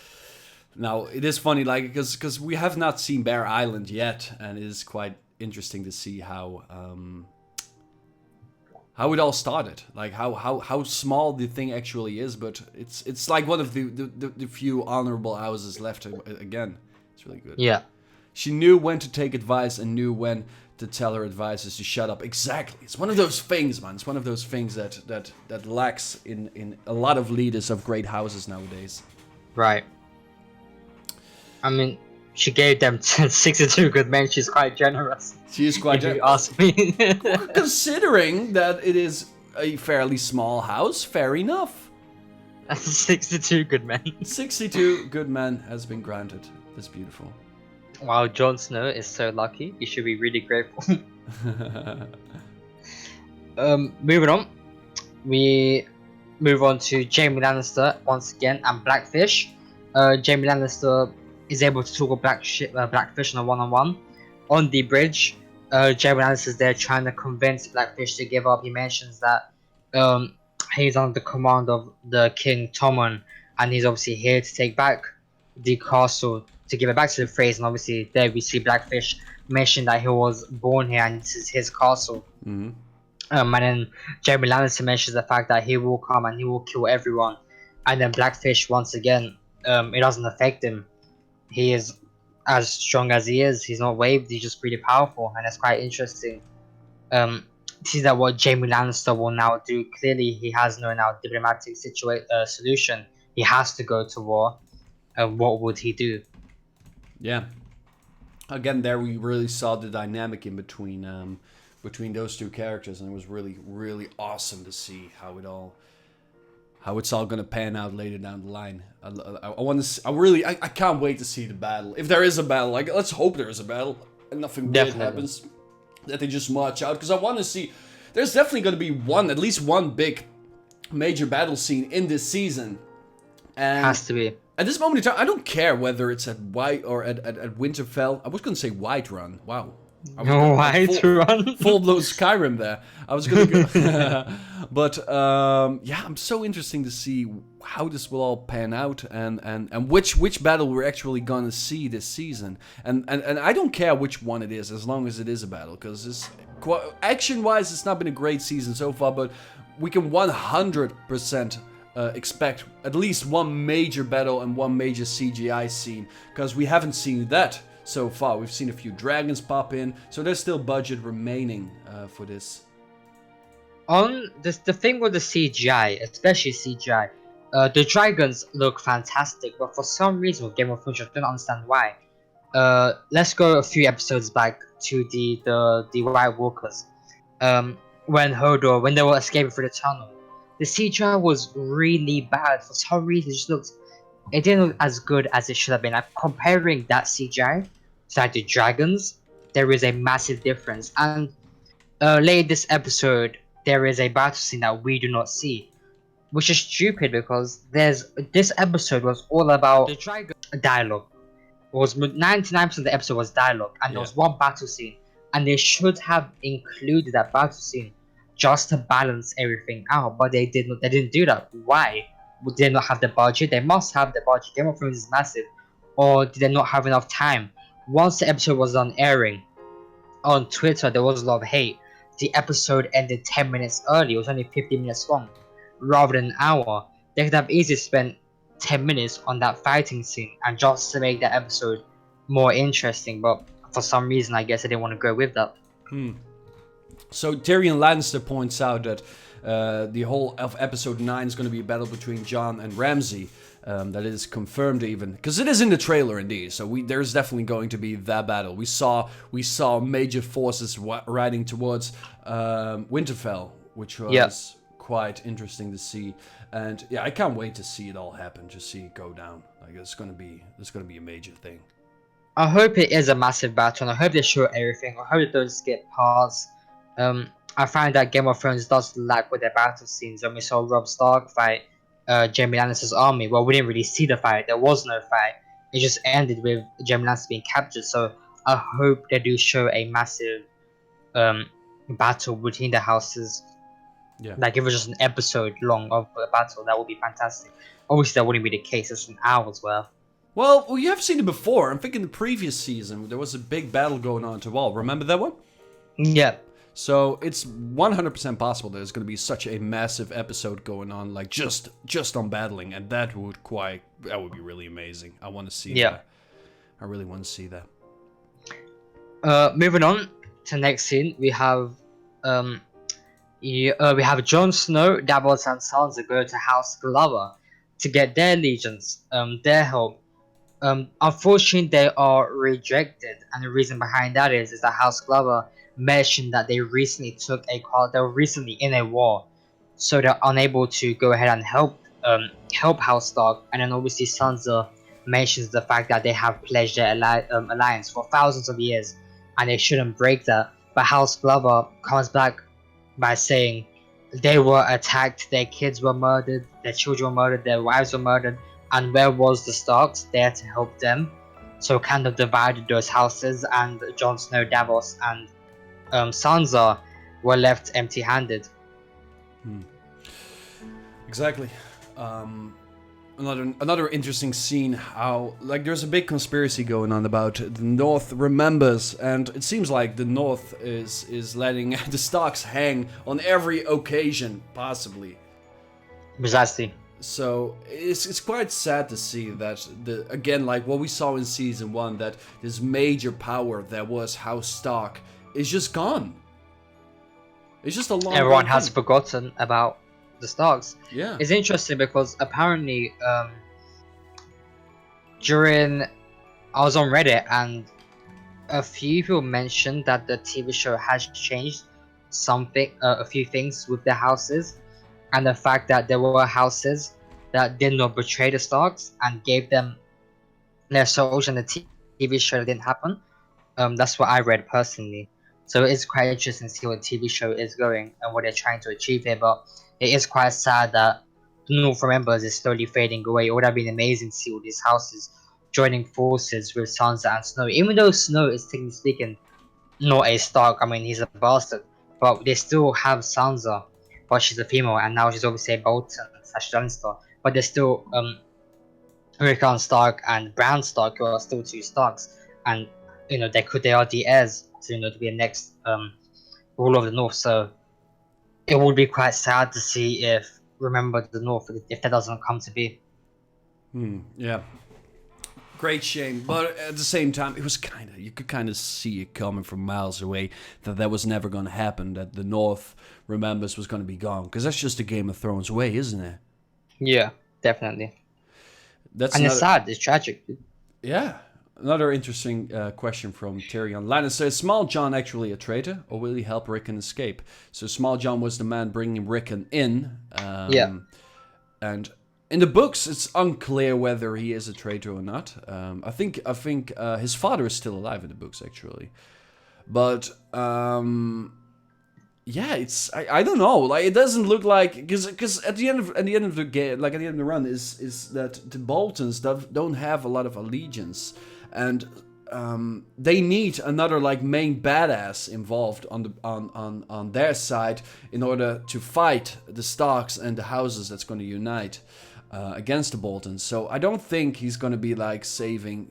Now it is funny, like, because we have not seen Bear Island yet, and it is quite interesting to see how it all started, like how small the thing actually is, but it's like one of the few honorable houses left again. It's really good. Yeah, she knew when to take advice and knew when to tell her advisors to shut up. Exactly. It's one of those things, man. It's one of those things that lacks in a lot of leaders of great houses nowadays. Right. I mean, she gave them 62 good men. She's quite generous. She is quite generous. If you ask me. Considering that it is a fairly small house, fair enough. 62 good men. 62 good men has been granted. That's beautiful. Wow, Jon Snow is so lucky. You should be really grateful. Moving on. We move on to Jaime Lannister once again and Blackfish. Jaime Lannister is able to talk with Blackfish on a one-on-one on the bridge. Jaime Lannister is there trying to convince Blackfish to give up. He mentions that he's under the command of the King Tommen, and he's obviously here to take back the castle, to give it back to the Freys. And obviously there we see Blackfish mention that he was born here and this is his castle. Mm-hmm. And then Jaime Lannister mentions the fact that he will come and he will kill everyone. And then Blackfish, once again, it doesn't affect him. He is as strong as he is. He's not waived. He's just really powerful, and it's quite interesting. See that what Jaime Lannister will now do. Clearly, he has no now diplomatic solution. He has to go to war. What would he do? Yeah. Again, there we really saw the dynamic in between those two characters, and it was really, really awesome to see how it's all gonna pan out later down the line. I can't wait to see the battle. If there is a battle, like, let's hope there is a battle and nothing weird happens, that they just march out, because I want to see. There's definitely gonna be at least one big major battle scene in this season, And Has to be. at this moment in time, I don't care whether it's at White or at Winterfell. I was going to say Whiterun. Wow. Whiterun. Full blown Skyrim there. I was going to go. But yeah, I'm so interesting to see how this will all pan out and which battle we're actually going to see this season. And I don't care which one it is as long as it is a battle. Because action-wise, it's not been a great season so far. But we can 100% expect at least one major battle and one major CGI scene, because we haven't seen that so far. We've seen a few dragons pop in, so there's still budget remaining for this. On this, the thing with the CGI, especially CGI, the dragons look fantastic, but for some reason with Game of Thrones, I don't understand why. Let's go a few episodes back to the White Walkers. When they were escaping through the tunnel, the CGI was really bad. For some reason, it didn't look as good as it should have been. Like, comparing that CGI to like the dragons, there is a massive difference. And late this episode, there is a battle scene that we do not see, which is stupid because this episode was all about the dragon dialogue. It was 99% of the episode was dialogue, and there was one battle scene, and they should have included that battle scene just to balance everything out, but they didn't. They didn't do that. Why? Did they not have the budget? They must have the budget. Game of Thrones is massive, or did they not have enough time? Once the episode was done airing, on Twitter there was a lot of hate. The episode ended 10 minutes early. It was only 15 minutes long, rather than an hour. They could have easily spent 10 minutes on that fighting scene and just to make that episode more interesting, but for some reason I guess I didn't want to go with that. So Tyrion Lannister points out that the whole of episode 9 is going to be a battle between Jon and Ramsay. That is confirmed even, because it is in the trailer indeed. So there's definitely going to be that battle. We saw major forces riding towards Winterfell, which was quite interesting to see. And yeah, I can't wait to see it all happen. Just see it go down. Like it's gonna be a major thing. I hope it is a massive battle, and I hope they show everything. I hope they don't skip parts. I find that Game of Thrones does lack with their battle scenes. When we saw Robb Stark fight Jaime Lannister's army, well, we didn't really see the fight. There was no fight. It just ended with Jaime Lannister being captured. So I hope they do show a massive battle between the houses. Yeah. Like if it was just an episode long of a battle, that would be fantastic. Obviously, that wouldn't be the case. It's an hour's worth. Well, you have seen it before. I'm thinking the previous season there was a big battle going on to Wall. Remember that one? Yeah. So it's 100% possible there's going to be such a massive episode going on, like just on battling, and that would be really amazing. I want to see that. I really want to see that. Moving on to the next scene, we have Jon Snow, Davos, and Sansa go to House Glover to get their allegiance, their help. Unfortunately, they are rejected, and the reason behind that is that House Glover mentioned that they recently they were recently in a war, so they're unable to go ahead and help House Stark. And then obviously Sansa mentions the fact that they have pledged their alliance for thousands of years, and they shouldn't break that. But House Glover comes back by saying they were attacked, their kids were murdered, their children were murdered, their wives were murdered, and where was the Starks there to help them? So kind of divided those houses, and Jon Snow, Davos, and Sansa were left empty-handed. Exactly. Another interesting scene, how like there's a big conspiracy going on about the North remembers, and it seems like the North is letting the Starks hang on every occasion possibly. Precisely. So it's quite sad to see that again, like what we saw in season 1, that this major power that was House Stark is just gone. It's just a long. Everyone has forgotten about the Starks. Yeah. It's interesting because apparently I was on Reddit and a few people mentioned that the TV show has changed a few things with the houses, and the fact that there were houses that did not betray the Starks and gave them their souls, and the TV show didn't happen. That's what I read personally. So it's quite interesting to see what the TV show is going and what they're trying to achieve here. But it is quite sad that the North remembers is slowly fading away. It would have been amazing to see all these houses joining forces with Sansa and Snow. Even though Snow is technically speaking not a Stark, I mean he's a bastard, but they still have Sansa, but she's a female, and now she's obviously a Bolton / Lannister. But there's still Rickon Stark and Bran Stark, who are still two Starks, and they are the heirs to be the next ruler of the North. So it would be quite sad to see if Remember the North if that doesn't come to be. Yeah. Great shame, but at the same time, it was you could kind of see it coming from miles away that was never going to happen, that the North Remembers was going to be gone, because that's just the Game of Thrones way, isn't it? Yeah, definitely. It's sad, it's tragic. Yeah. Another interesting question from Tyrion Lannister. Is Small John actually a traitor, or will he help Rickon escape? So Small John was the man bringing Rickon in. And in the books, it's unclear whether he is a traitor or not. I think his father is still alive in the books, actually. But yeah, it's I don't know. Like, it doesn't look like, because at the end of the game, like at the end of the run, is that the Boltons don't have a lot of allegiance, and they need another like main badass involved on their side in order to fight the Starks and the houses that's going to unite against the Boltons. So I don't think he's going to be like saving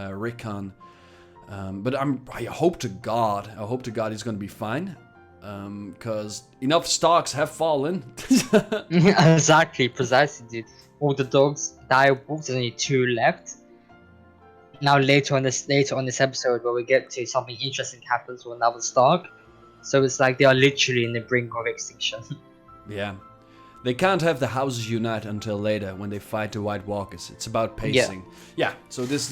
Rickon. But I hope to God he's going to be fine. Because enough Starks have fallen. Exactly, precisely, dude. All the dogs die. There's only 2 left. Now later on this episode, where we get to something interesting happens with another Stark. So it's like they are literally in the brink of extinction. Yeah. They can't have the houses unite until later when they fight the White Walkers. It's about pacing. Yeah. So there's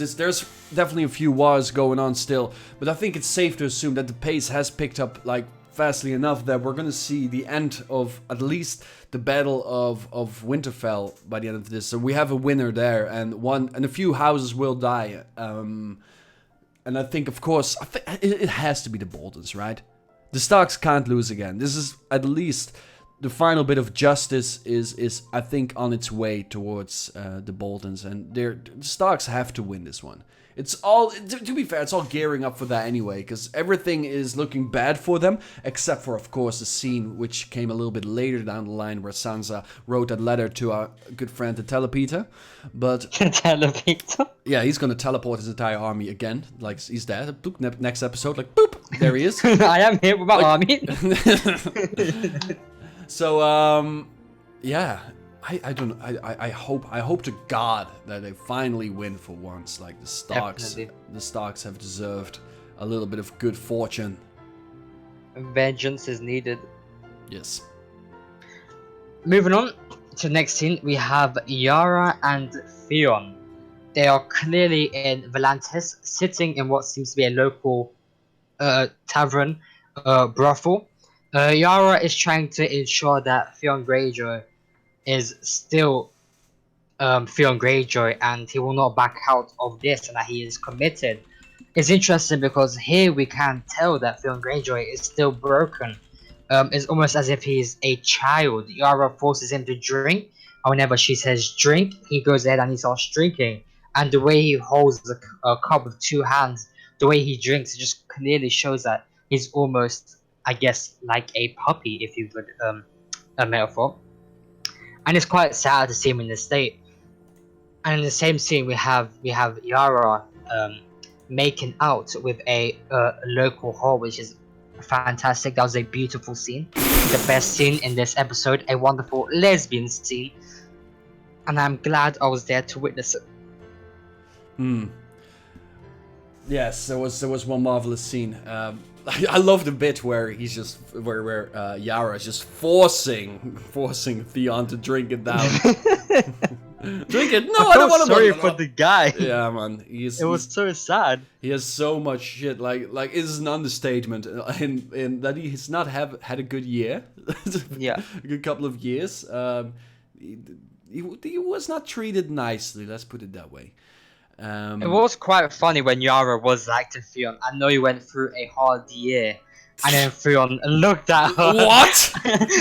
definitely a few wars going on still, but I think it's safe to assume that the pace has picked up like fastly enough that we're gonna see the end of at least the Battle of Winterfell by the end of this. So we have a winner there, and a few houses will die. And I think, of course, it has to be the Boltons, right? The Starks can't lose again. This is at least the final bit of justice is I think on its way towards the Boltons, and the Starks have to win this one. It's all, to be fair, it's all gearing up for that anyway, because everything is looking bad for them, except for, of course, the scene which came a little bit later down the line where Sansa wrote that letter to our good friend the Telepeter. But Telepeter? Yeah, he's gonna teleport his entire army again, like he's there. Boop, next episode, like boop, there he is. I am here with my army. So, yeah. I don't know. I hope to God that they finally win for once. Like the Starks, the Starks have deserved a little bit of good fortune. Vengeance is needed. Yes. Moving on to the next scene, we have Yara and Theon. They are clearly in Volantis, sitting in what seems to be a local tavern, brothel. Yara is trying to ensure that Theon Greyjoy is still Theon Greyjoy, and he will not back out of this, and that he is committed. It's interesting because here we can tell that Theon Greyjoy is still broken. It's almost as if he's a child. Yara forces him to drink, and whenever she says drink, he goes ahead and he starts drinking. And the way he holds a cup with 2 hands, the way he drinks, just clearly shows that he's almost, I guess, like a puppy, if you would, a metaphor. And it's quite sad to see him in this state. And in the same scene, we have Yara making out with a local whore, which is fantastic. That was a beautiful scene, the best scene in this episode, a wonderful lesbian scene, and I'm glad I was there to witness it. Yes, there was one marvelous scene. I love the bit where he's just where Yara is just forcing Theon to drink it down. Drink it? No, I don't want to. Sorry for the guy. Yeah, man. It was so sad. He has so much shit. Like it is an understatement in that he's not had a good year. Yeah, a good couple of years. He was not treated nicely. Let's put it that way. It was quite funny when Yara was like to Theon, I know you went through a hard year, and then Theon looked at her. What?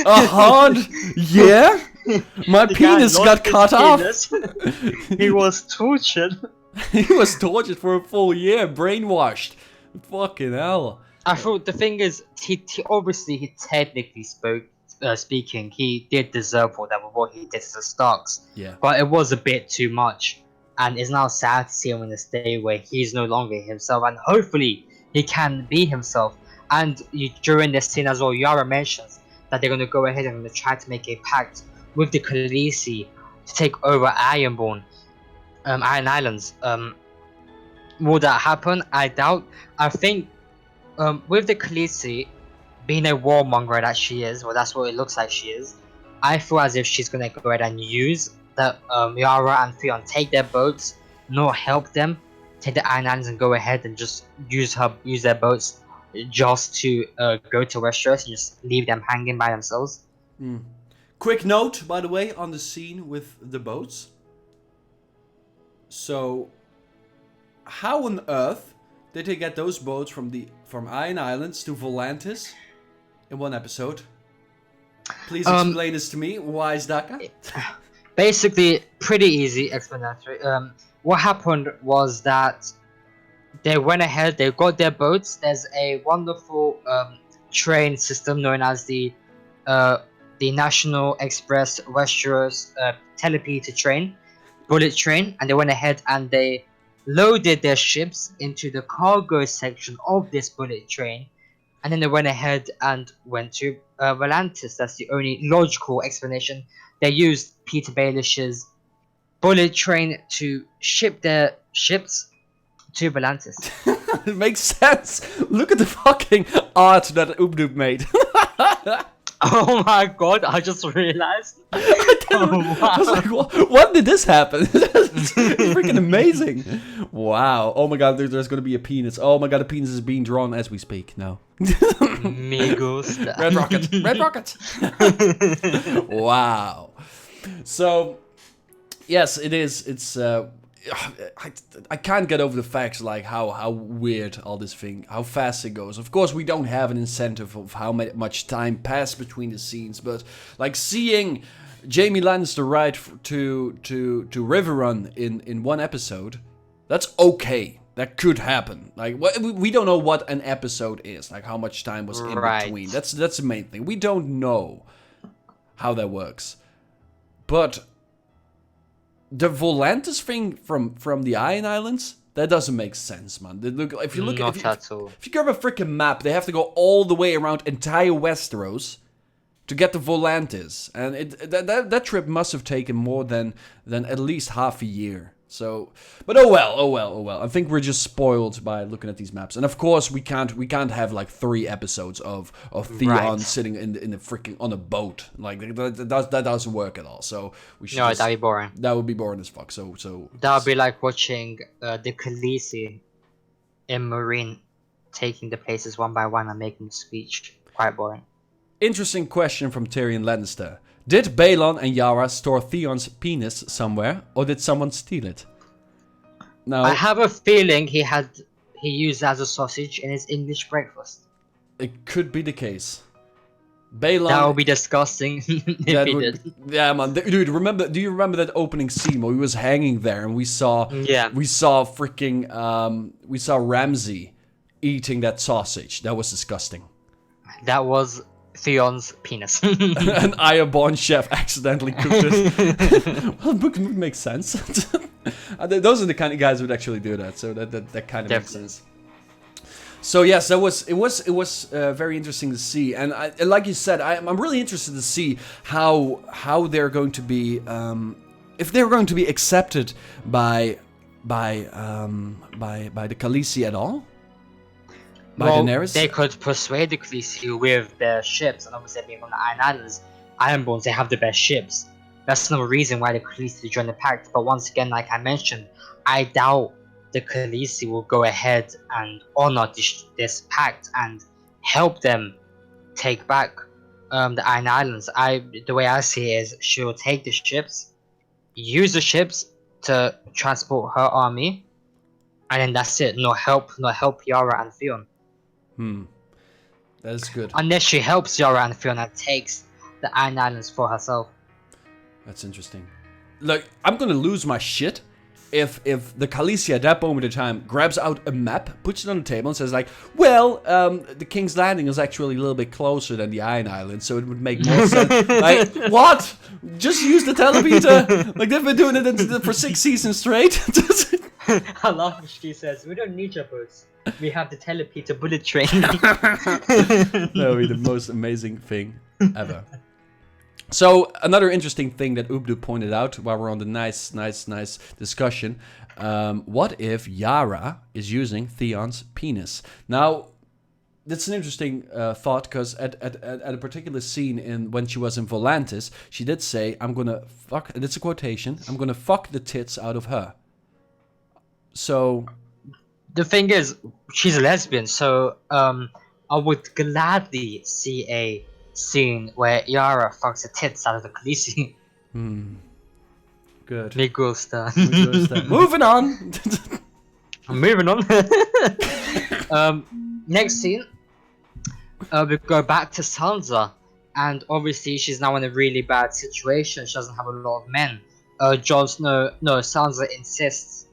A hard year? My penis got cut off. He was tortured. He was tortured for a full year, brainwashed. Fucking hell. I thought the thing is, he obviously he technically speaking, he did deserve all that with what he did to the Starks. Yeah. But it was a bit too much, and it's now sad to see him in a state where he's no longer himself, and hopefully he can be himself. And during this scene as well, Yara mentions that they're going to go ahead and try to make a pact with the Khaleesi to take over Iron Islands. Will that happen? I doubt. I think with the Khaleesi being a warmonger that she is, well, that's what it looks like she is. I feel as if she's gonna go ahead and use that Yara and Theon take their boats, not help them, take the Iron Islands and go ahead and just use their boats just to go to Westeros and just leave them hanging by themselves. Quick note, by the way, on the scene with the boats. So, how on earth did they get those boats from Iron Islands to Volantis in one episode? Please explain this to me. Why is that? Basically, pretty easy explanatory. What happened was that they went ahead, they got their boats. There's a wonderful train system known as the National Express Westeros Telepete train, bullet train, and they went ahead and they loaded their ships into the cargo section of this bullet train, and then they went ahead and went to Volantis. That's the only logical explanation. They used Peter Baelish's bullet train to ship their ships to Volantis. It makes sense. Look at the fucking art that Ubnub made. Oh my god, I just realized. I was like, when did this happen? It's freaking amazing. Wow. Oh my god, there's going to be a penis. Oh my god, the penis is being drawn as we speak now. Me gusta. Red rocket. Red rocket. Wow. So, yes, it is. It's... I can't get over the facts, like how weird all this thing, how fast it goes. Of course, we don't have an incentive of how much time passed between the scenes, but like seeing Jaime Lannister ride to Riverrun in one episode, that's okay. That could happen. Like we don't know what an episode is, like how much time was in between. That's the main thing. We don't know how that works, but the Volantis thing from the Iron Islands, that doesn't make sense, man. If you grab a freaking map, they have to go all the way around entire Westeros to get to Volantis, and that trip must have taken more than at least half a year. So, but oh well. I think we're just spoiled by looking at these maps, and of course we can't have like 3 episodes of Theon sitting in the freaking on a boat. Like that doesn't work at all. So we should. No, that'd be boring. That would be boring as fuck. So that would be like watching the Khaleesi in Marine taking the places one by one and making a speech. Quite boring. Interesting question from Tyrion Lannister. Did Balon and Yara store Theon's penis somewhere, or did someone steal it? Now, I have a feeling he used it as a sausage in his English breakfast. It could be the case. Balon. That would be disgusting if he did. Yeah, man, dude. Do you remember that opening scene where he was hanging there and we saw Ramsay eating that sausage? That was disgusting. That was Theon's penis. An Ironborn chef accidentally cooked it. Well, it makes sense. Those are the kind of guys who would actually do that, so that kind of makes sense. So yes, it was very interesting to see, and like you said, I'm really interested to see how they're going to be, if they're going to be accepted by the Khaleesi at all. Daenerys? They could persuade the Khaleesi with their ships, and obviously being from the Iron Islands, Ironborns, they have the best ships. That's another reason why the Khaleesi joined the pact. But once again, like I mentioned, I doubt the Khaleesi will go ahead and honor this pact and help them take back the Iron Islands. The way I see it is, she will take the ships, use the ships to transport her army, and then that's it. No help Yara and Theon. That is good. Unless she helps Yara and Theon and takes the Iron Islands for herself. That's interesting. Look, I'm gonna lose my shit if the Khaleesi at that moment in time grabs out a map, puts it on the table, and says like, well, the King's Landing is actually a little bit closer than the Iron Island, so it would make more sense. Like, what? Just use the telepeter? Like, they've been doing it for 6 seasons straight? I love what she says, we don't need your boats. We have the telepeter bullet train. That would be the most amazing thing ever. So, another interesting thing that Ubdu pointed out while we're on the nice discussion. What if Yara is using Theon's penis? Now, that's an interesting thought, because at a particular scene when she was in Volantis, she did say, I'm gonna fuck, and it's a quotation, I'm gonna fuck the tits out of her. So... The thing is, she's a lesbian, so I would gladly see a scene where Yara fucks the tits out of the Khaleesi. Good. Me gusta. Moving on. Moving on. Next scene, we go back to Sansa, and obviously she's now in a really bad situation. She doesn't have a lot of men. Sansa insists.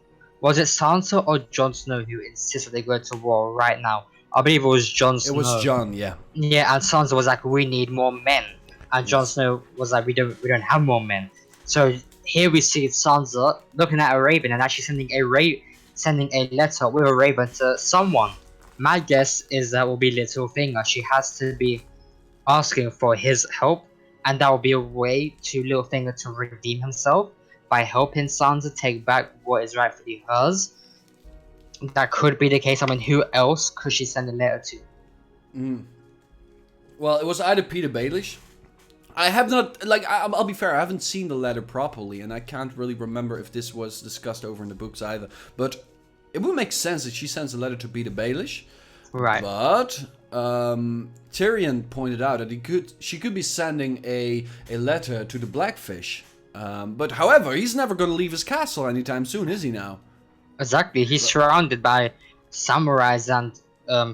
Was it Sansa or Jon Snow who insisted they go to war right now? I believe it was Jon Snow. It was Jon, yeah. Yeah, and Sansa was like, we need more men. And Jon Snow was like, we don't have more men. So here we see Sansa looking at a raven and actually sending a letter with a raven to someone. My guess is that will be Littlefinger. She has to be asking for his help, and that will be a way to Littlefinger to redeem himself by helping Sansa take back what is rightfully hers. That could be the case. I mean, who else could she send a letter to? Well, it was either Peter Baelish. I have not, like, I'll be fair, I haven't seen the letter properly, and I can't really remember if this was discussed over in the books either. But it would make sense that she sends a letter to Peter Baelish. Right. But Tyrion pointed out that she could be sending a letter to the Blackfish. But however, he's never going to leave his castle anytime soon, is he now? Exactly. He's surrounded by samurais and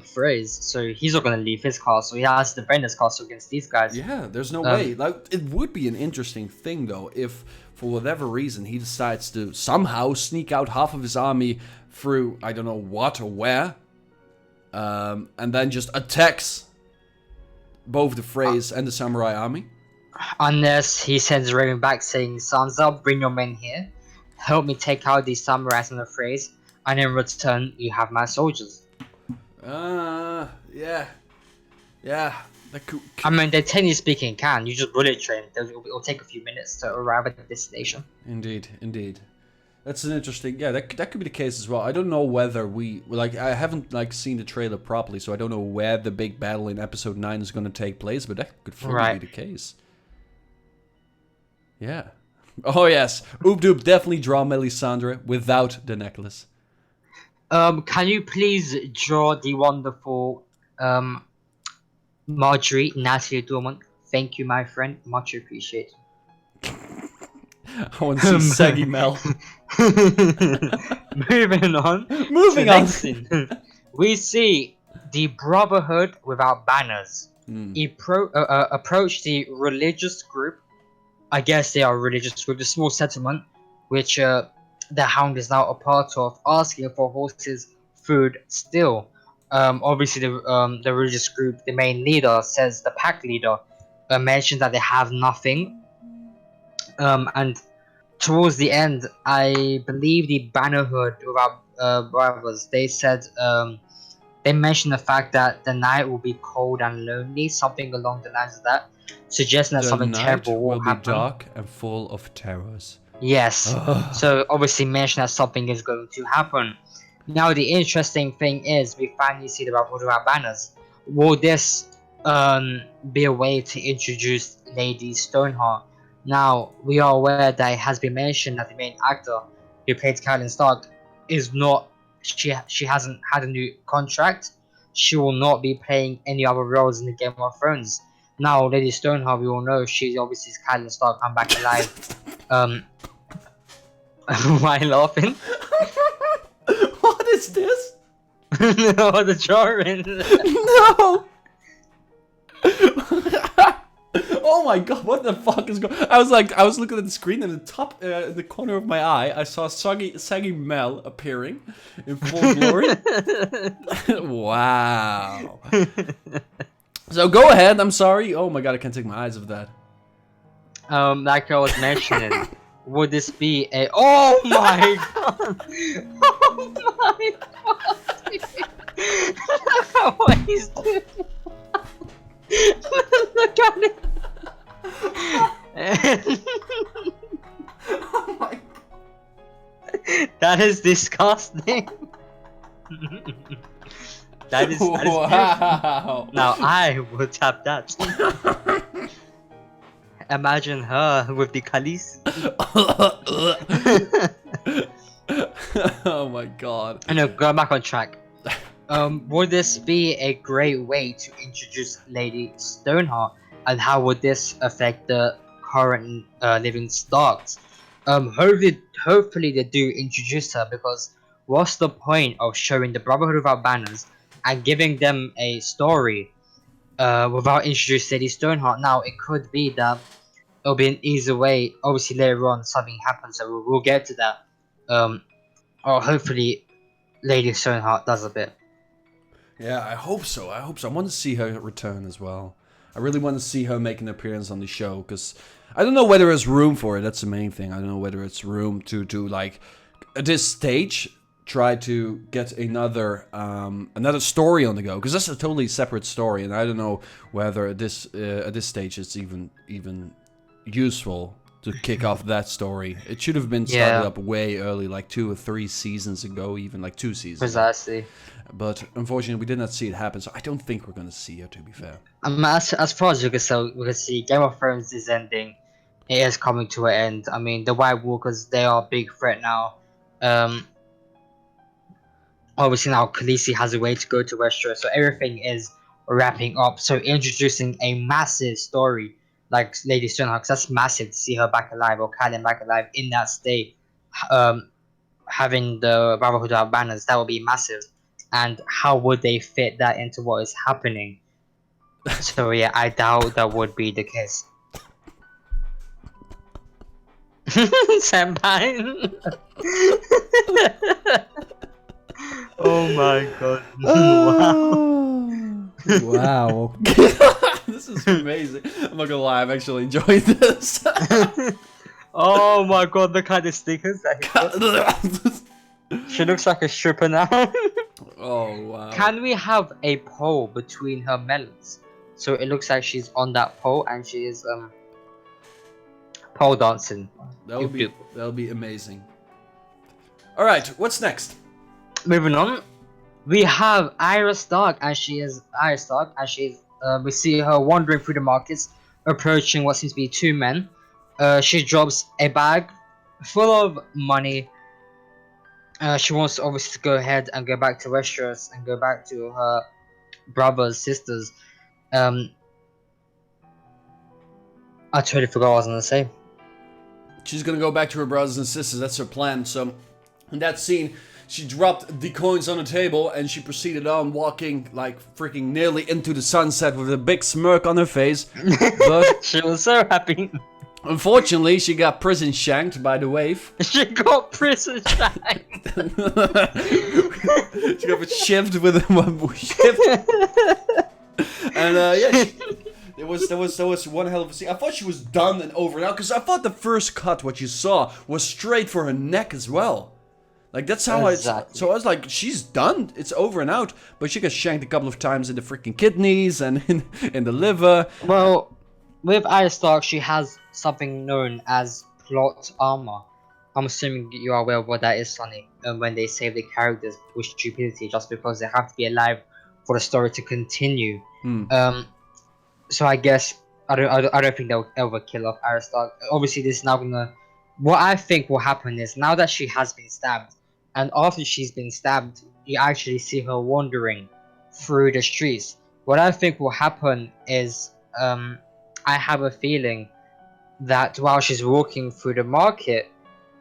Freys, so he's not going to leave his castle. He has to defend his castle against these guys. Yeah, there's no way. Like, it would be an interesting thing, though, if for whatever reason he decides to somehow sneak out half of his army through, I don't know what or where, and then just attacks both the Freys and the samurai army. Unless he sends Raven back saying, Sansa, bring your men here, help me take out these samurais and the Freys, and in return, you have my soldiers. Yeah. That could... I mean, they technically speaking can. You just bullet train. It'll take a few minutes to arrive at the destination. Indeed. That's an interesting... Yeah, that could be the case as well. I don't know whether I haven't, seen the trailer properly, so I don't know where the big battle in episode 9 is going to take place, but that could fully be the case. Yeah. Oh, yes. Oop-doop, definitely draw Melisandre without the necklace. Can you please draw the wonderful, Marjorie, Natalie Dorman? Thank you, my friend. Much appreciated. I want to see Saggy Mel. Moving on. Next scene. We see the Brotherhood without banners. Approach the religious group. I guess they are a religious group, the small settlement, which the Hound is now a part of, asking for horses, food still. Obviously, the religious group, the main leader, says the pack leader mentions that they have nothing. And towards the end, I believe the Bannerhood without brothers, they said, they mentioned the fact that the night will be cold and lonely, something along the lines of that, suggesting that something terrible will happen. Be dark and full of terrors. Yes. So obviously mention that something is going to happen. Now the interesting thing is we finally see the Brotherhood without banners. Will this be a way to introduce Lady Stoneheart? Now we are aware that it has been mentioned that the main actor who played Catelyn Stark is not. She hasn't had a new contract. She will not be playing any other roles in the Game of Thrones. Now, Lady Stoneheart, we all know she obviously is Catelyn Stark come back alive. Why laughing? What is this? No, the drawing. No. Oh my god, what the fuck is going? I was looking at the screen, and in the corner of my eye, I saw saggy Mel appearing in full glory. Wow. So go ahead. I'm sorry. Oh my god, I can't take my eyes off that. Like I was mentioning, would this be a? Oh my god! Oh my god! What he's doing? Look at it. Oh my god. That is disgusting. That is wow. Now I will tap that. Imagine her with the Khaleesi. Oh my god. No, go back on track. Would this be a great way to introduce Lady Stoneheart, and how would this affect the current living Starks? Hopefully they do introduce her, because what's the point of showing the Brotherhood without banners and giving them a story without introducing Lady Stoneheart? Now it could be that it'll be an easy way. Obviously later on something happens, so we'll get to that. Or hopefully Lady Stoneheart does a bit. Yeah, I hope so. I want to see her return as well. I really want to see her make an appearance on the show, because I don't know whether there's room for it. That's the main thing. I don't know whether it's room to like, at this stage, try to get another story on the go, because that's a totally separate story, and I don't know whether at this stage it's even useful to kick off that story. It should have been started up way early, like 2 or 3 seasons ago, even like 2 seasons. Precisely. But unfortunately, we did not see it happen, so I don't think we're going to see her, to be fair. As far as we can see, Game of Thrones is ending. It is coming to an end. I mean, the White Walkers, they are a big threat now. Obviously now Khaleesi has a way to go to Westeros, so everything is wrapping up. So introducing a massive story like Lady Stoneheart, 'cause that's massive to see her back alive, or Catelyn back alive in that state. Having the Brotherhood of Banners, that would be massive. And how would they fit that into what is happening? So yeah, I doubt that would be the case. Senpai. Oh my god. Wow. This is amazing. I'm not gonna lie, I'm actually enjoying this. Oh my god, look at the stickers that she looks like a stripper now. Oh wow. Can we have a pole between her melons? So it looks like she's on that pole and she is pole dancing. That would be amazing. Alright, what's next? Moving on. We have Arya Stark, and we see her wandering through the markets, approaching what seems to be 2 men. She drops a bag full of money. She wants to obviously go ahead and go back to Westeros and go back to her brothers, sisters. I totally forgot what I was gonna say. She's gonna go back to her brothers and sisters. That's her plan. So, in that scene, she dropped the coins on the table and she proceeded on walking like freaking nearly into the sunset with a big smirk on her face. But she was so happy. Unfortunately, she got prison shanked by the wave. She got prison shanked. She got shivved with one shift. And yeah, there was one hell of a scene. I thought she was done and over now, because I thought the first cut, what you saw, was straight for her neck as well. Like, that's how exactly. So I was like, she's done. It's over and out. But she got shanked a couple of times in the freaking kidneys and in the liver. Well, with Arya Stark, she has something known as plot armor. I'm assuming you are aware of what that is, Sonny. When they save the characters with stupidity just because they have to be alive for the story to continue. So I guess I don't think they'll ever kill off Arya Stark. Obviously, this is now gonna. What I think will happen is, now that she has been stabbed, and after she's been stabbed, you actually see her wandering through the streets. What I think will happen is, I have a feeling that while she's walking through the market,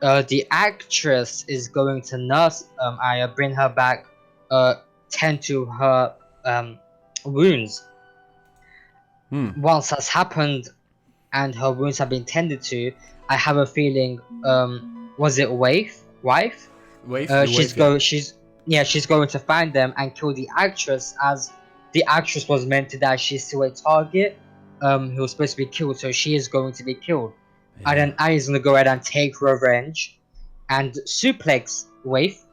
the actress is going to nurse Arya, bring her back, tend to her wounds. Once that's happened, and her wounds have been tended to, I have a feeling, was it wife? She's going to find them and kill the actress, as the actress was meant to die. She's still a target, who was supposed to be killed, so she is going to be killed. Yeah. And then Annie's gonna go ahead and take revenge, and suplex Waif,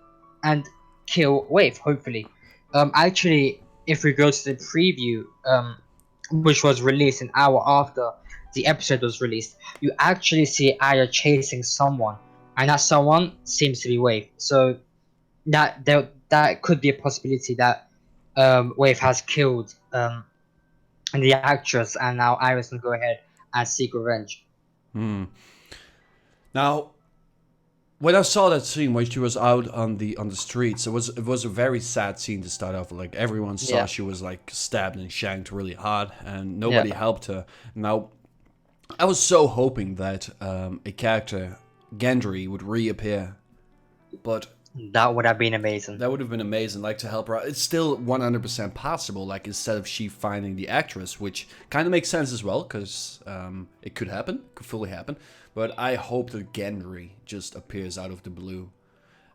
and kill Waif, hopefully. Actually, if we go to the preview, which was released an hour after the episode was released, you actually see Aya chasing someone, and that someone seems to be Waif. So that could be a possibility that Waif has killed the actress, and now Aya's gonna go ahead and seek revenge. Now, when I saw that scene where she was out on the streets, it was a very sad scene to start off with. Like, everyone saw she was like stabbed and shanked really hard, and nobody helped her. Now, I was so hoping that a character, Gendry, would reappear, but that would have been amazing. That would have been amazing, like, to help her out. It's still 100% possible, like, instead of she finding the actress, which kind of makes sense as well, because it could happen, could fully happen. But I hope that Gendry just appears out of the blue.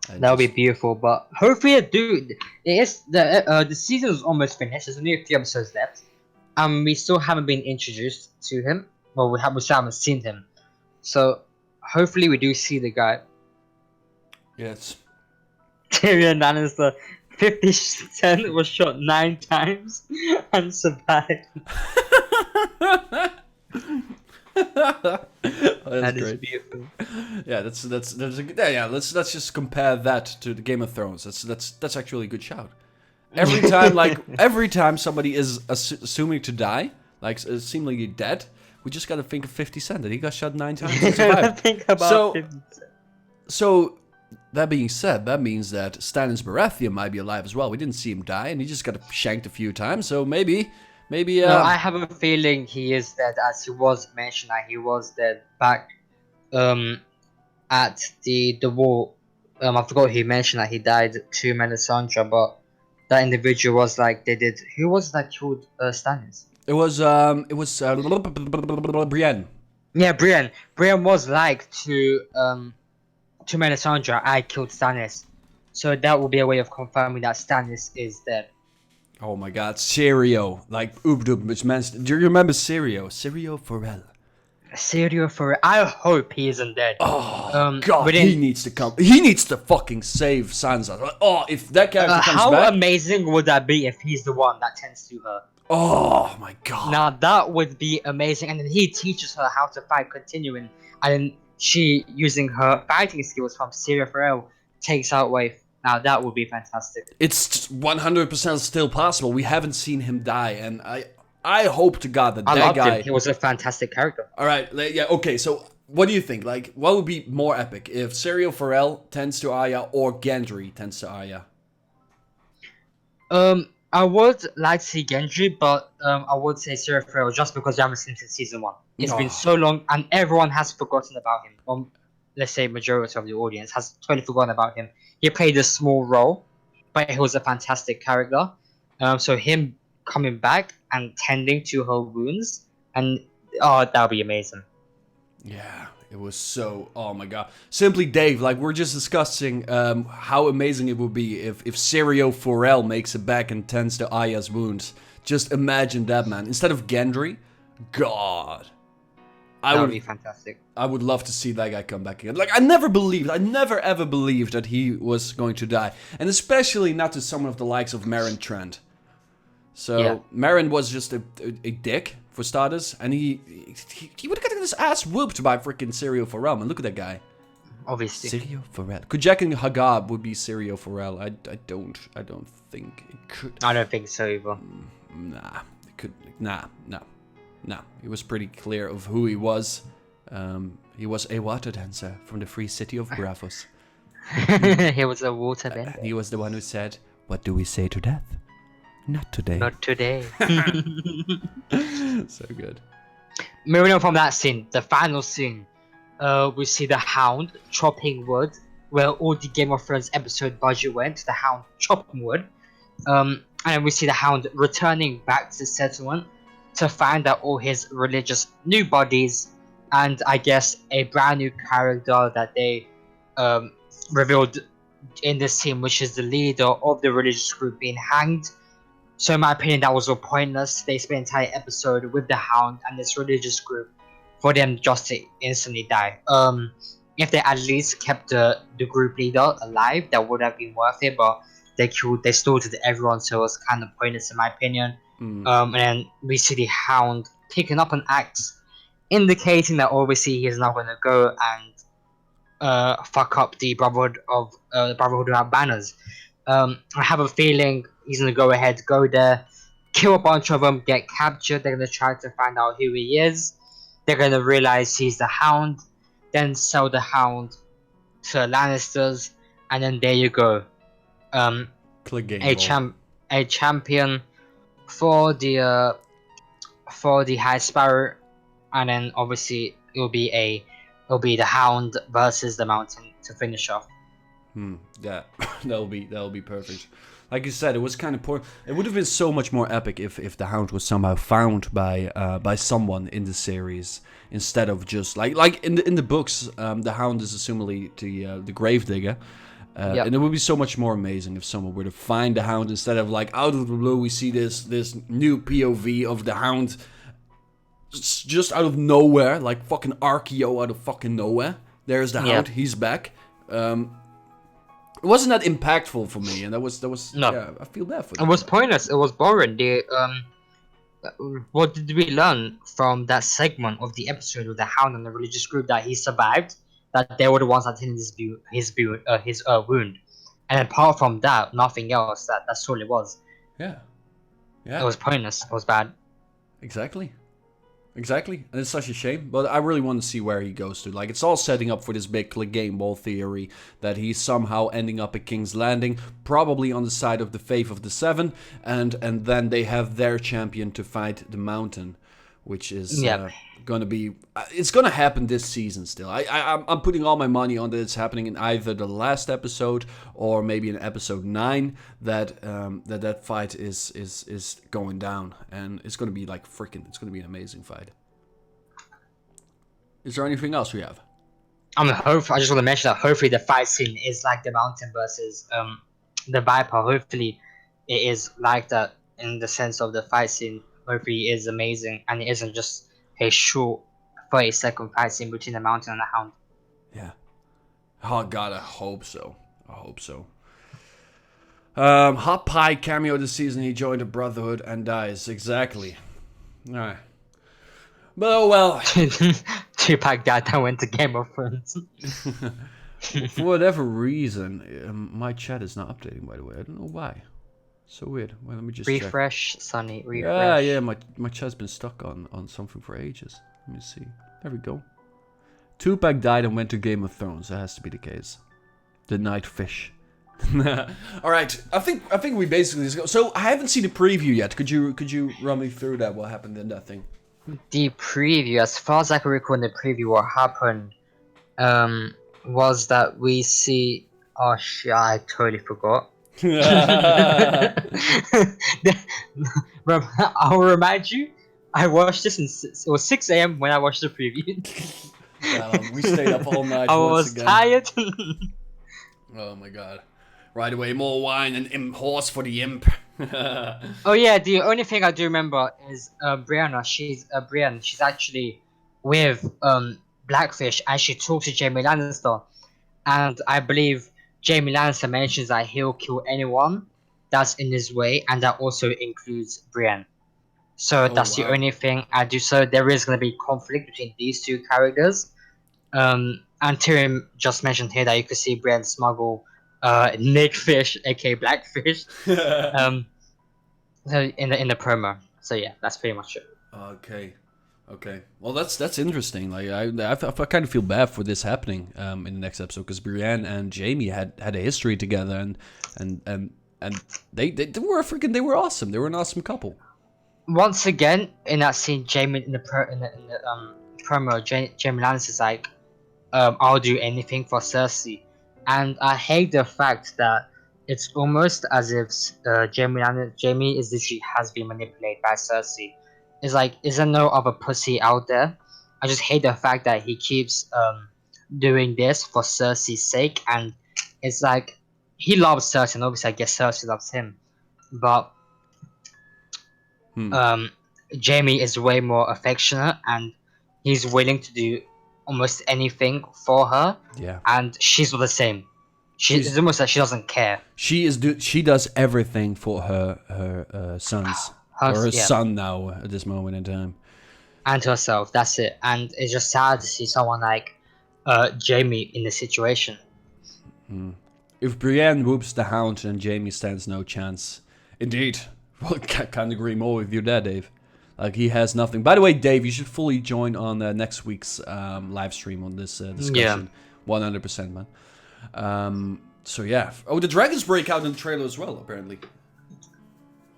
That would be beautiful, but hopefully it do. It is the season is almost finished. There's only a few episodes left, and we still haven't been introduced to him. Well, we still haven't seen him, so hopefully we do see the guy. Yes. Tyrion Lannister, 50% was shot 9 times and survived. That is great. Beautiful. Yeah, that's a good. Yeah, let's just compare that to the Game of Thrones. That's actually a good shout. Every time somebody is assuming to die, like seemingly dead, we just gotta think of 50 Cent, and he got shot 9 times and survived. Think about 50 Cent. So that being said, that means that Stannis Baratheon might be alive as well. We didn't see him die, and he just got shanked a few times. So maybe. No, I have a feeling he is dead, as he was mentioned that he was dead back at the wall. I forgot he mentioned that he died to Melisandre, but that individual was like they did. Who was that killed Stannis? It was Brienne. Yeah, Brienne. Brienne was like to Melisandre, I killed Stannis. So that will be a way of confirming that Stannis is dead. Oh my god, Syrio. Like, which means, do you remember Syrio? Syrio Forel. Syrio Forel. I hope he isn't dead. Oh, God, he needs to come. He needs to fucking save Sansa. Oh, if that character comes how back. How amazing would that be if he's the one that tends to her? Oh my god. Now that would be amazing. And then he teaches her how to fight continuing. And then she, using her fighting skills from Syrio Forel, takes out Waif. Now that would be fantastic. It's 100% still possible. We haven't seen him die, and I hope to God that that guy. Him. He was a fantastic character. All right, yeah, okay. So what do you think? Like, what would be more epic if Syrio Forel tends to Arya or Gendry tends to Arya? I would like to see Gendry, but I would say Syrio Forel just because we haven't seen him since season 1. It's been so long, and everyone has forgotten about him. Let's say majority of the audience has totally forgotten about him. He played a small role, but he was a fantastic character. So him coming back and tending to her wounds, and that would be amazing. Yeah, it was so. Oh my god! Simply Dave, like we're just discussing how amazing it would be if Syrio Forel makes it back and tends to Arya's wounds. Just imagine that, man. Instead of Gendry, God. That would be fantastic. I would love to see that guy come back again. Like, I never ever believed that he was going to die. And especially not to someone of the likes of Meryn Trent. So, Meryn was just a dick, for starters. And he would have gotten his ass whooped by freaking Syrio Forel. And look at that guy. Obviously. Syrio Forel. Could Jack and Hagab would be Syrio Forel? I don't think it could. I don't think so either. Nah. It could. Nah. No, it was pretty clear of who he was. He was a water dancer from the free city of Braavos. He was a water dancer. He was the one who said, "What do we say to death? Not today." Not today. So good. Moving on from that scene, the final scene, we see the Hound chopping wood, where all the Game of Thrones episode budget went. The Hound chopping wood, and we see the Hound returning back to the settlement. to find out all his religious new bodies, and I guess a brand new character that they revealed in this scene, which is the leader of the religious group being hanged. So in my opinion, that was all pointless. They spent an entire episode with the Hound and this religious group for them just to instantly die. If they at least kept the group leader alive, that would have been worth it. But they slaughtered everyone, so it was kind of pointless in my opinion. And then we see the Hound picking up an axe, indicating that obviously he's not going to go and fuck up the Brotherhood without banners. I have a feeling he's gonna go ahead, go there, kill a bunch of them, get captured. They're gonna try to find out who he is. They're gonna realize he's the Hound, then sell the Hound to Lannisters, and then there you go. Click game A champion for the High Sparrow, and then obviously it'll be the Hound versus the Mountain to finish off. Yeah, that'll be perfect. Like you said, it was kind of poor. It would have been so much more epic if the Hound was somehow found by someone in the series instead of just like in the books. The Hound is assumably the gravedigger. Yep. And it would be so much more amazing if someone were to find the Hound instead of like out of the blue we see this new POV of the Hound just out of nowhere, like fucking Archeo out of fucking nowhere. There's the Hound, he's back. It wasn't that impactful for me, and that was no. Yeah, I feel bad for it. It was pointless. It was boring. What did we learn from that segment of the episode with the Hound and the religious group? That he survived. That they were the ones that did his wound, and apart from that, nothing else. That's all it was. Yeah. It was pointless. It was bad. Exactly, and it's such a shame. But I really want to see where he goes to. Like, it's all setting up for this big click game ball theory that he's somehow ending up at King's Landing, probably on the side of the Faith of the Seven, and then they have their champion to fight the Mountain, which is gonna be. It's gonna happen this season still. I'm putting all my money on that it's happening in either the last episode or maybe in episode 9 that fight is going down, and it's gonna be like freaking. It's gonna be an amazing fight. Is there anything else we have? I just want to mention that hopefully the fight scene is like the Mountain versus the Viper. Hopefully it is like that in the sense of the fight scene. Hopefully it is amazing and it isn't just a short 30-second fight scene between the Mountain and the Hound. Yeah. Oh god, I hope so. Hot Pie cameo this season. He joined the Brotherhood and dies. Exactly. Alright. But oh well. Tupac died and went to Game of Thrones. For whatever reason, my chat is not updating, by the way. I don't know why. So weird. Well, let me just refresh, check. Sonny, refresh. Yeah, my chat's been stuck on something for ages. Let me see. There we go. Tupac died and went to Game of Thrones. That has to be the case. The Night Fish. Alright, I think we basically just go. So I haven't seen the preview yet. Could you run me through that? What happened in that thing? The preview, as far as I can recall in the preview, what happened was that we see. Oh shit! I totally forgot. I'll remind you. I watched this it was 6 a.m. when I watched the preview. We stayed up all night. I was tired. Oh my god! Right away, more wine and horse for the imp. Oh yeah, the only thing I do remember is Brianna. She's She's actually with Blackfish, and she talks to Jaime Lannister, and I believe Jaime Lannister mentions that he'll kill anyone that's in his way, and that also includes Brienne. So that's the only thing I do. So there is going to be conflict between these two characters. And Tyrion just mentioned here that you could see Brienne smuggle Nick Fish, aka Blackfish, so in the promo. So yeah, that's pretty much it. Okay. Well, that's interesting. Like I kind of feel bad for this happening in the next episode because Brienne and Jaime had a history together, and they were awesome. They were an awesome couple. Once again, in that scene, Jaime in the promo, Jaime Lannister's like, "I'll do anything for Cersei," and I hate the fact that it's almost as if Jaime has been manipulated by Cersei. It's like, is there no other pussy out there? I just hate the fact that he keeps doing this for Cersei's sake, and it's like he loves Cersei, and obviously I guess Cersei loves him, but Hmm. Jaime is way more affectionate, and he's willing to do almost anything for her, Yeah. and she's not the same. She's It's almost like she doesn't care. she does everything for her sons or her Yeah, son now at this moment in time. and herself. That's it. And it's just sad to see someone like Jaime in this situation. If Brienne whoops the Hound, then Jaime stands no chance. Indeed. Well, can't agree more with you there, Dave. Like, he has nothing. By the way, Dave, you should fully join on next week's live stream on this discussion. 100%, man. So, yeah. Oh, the dragons break out in the trailer as well, apparently.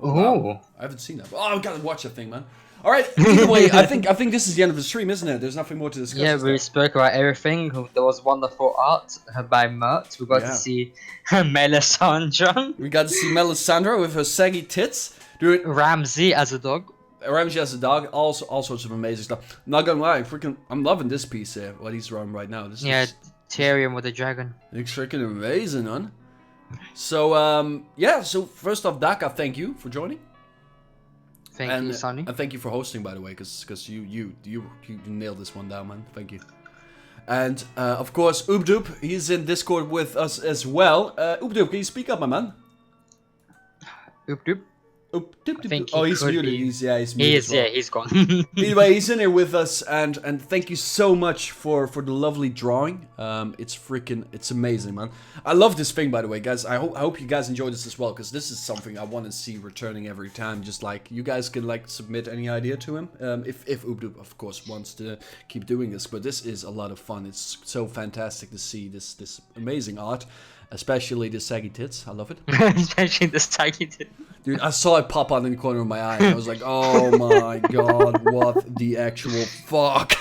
Oh, wow. I haven't seen that. Oh, I've got to watch that thing, man. All right. Either way, I think this is the end of the stream, isn't it? There's nothing more to discuss. Yeah, we spoke about everything. There was wonderful art by Mert. We got to see Melisandre. We got to see Melisandre with her saggy tits. Dude, Ramsay as a dog. Ramsay as a dog. All sorts of amazing stuff. Not gonna lie, I'm loving this piece here. What he's running right now. This is Tyrion with a dragon. It's freaking amazing, man. So yeah. So first off, Daka, thank you for joining. Thank you, Sonny. And thank you for hosting, by the way, because you nailed this one down, man. Thank you. And of course, Oopdoop, he's in Discord with us as well. Oopdoop, can you speak up, my man? Oopdoop. Oh, he's muted. He's muted. He is, well. Yeah, he's gone. Anyway, he's in here with us, and thank you so much for the lovely drawing. It's amazing, man. I love this thing, by the way, guys. I hope you guys enjoy this as well, because this is something I want to see returning every time. Just like, you guys can like submit any idea to him, if Oopdoop, of course, wants to keep doing this. But this is a lot of fun. It's so fantastic to see this amazing art. Especially the saggy tits. I love it. Especially the saggy tits. Dude, I saw it pop out in the corner of my eye. And I was like, oh my god, what the actual fuck?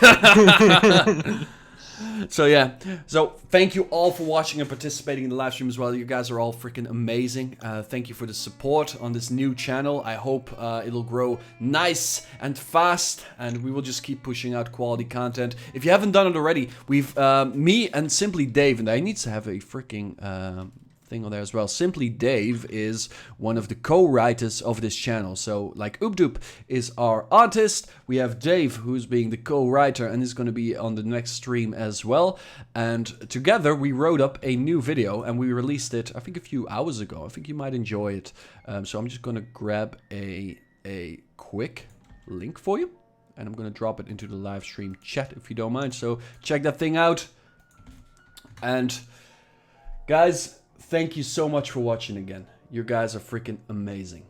So yeah, so thank you all for watching and participating in the live stream as well. You guys are all freaking amazing. Thank you for the support on this new channel. I hope it'll grow nice and fast, and we will just keep pushing out quality content. If you haven't done it already, we've me and Simply Dave, and I need to have a freaking thing on there as well. Simply Dave is one of the co-writers of this channel. So like Oopdoop is our artist, we have Dave who's being the co-writer and is going to be on the next stream as well, and together we wrote up a new video and we released it I think a few hours ago. I think you might enjoy it. So I'm just going to grab a quick link for you and I'm going to drop it into the live stream chat if you don't mind. So check that thing out. And guys, thank you so much for watching again. You guys are freaking amazing.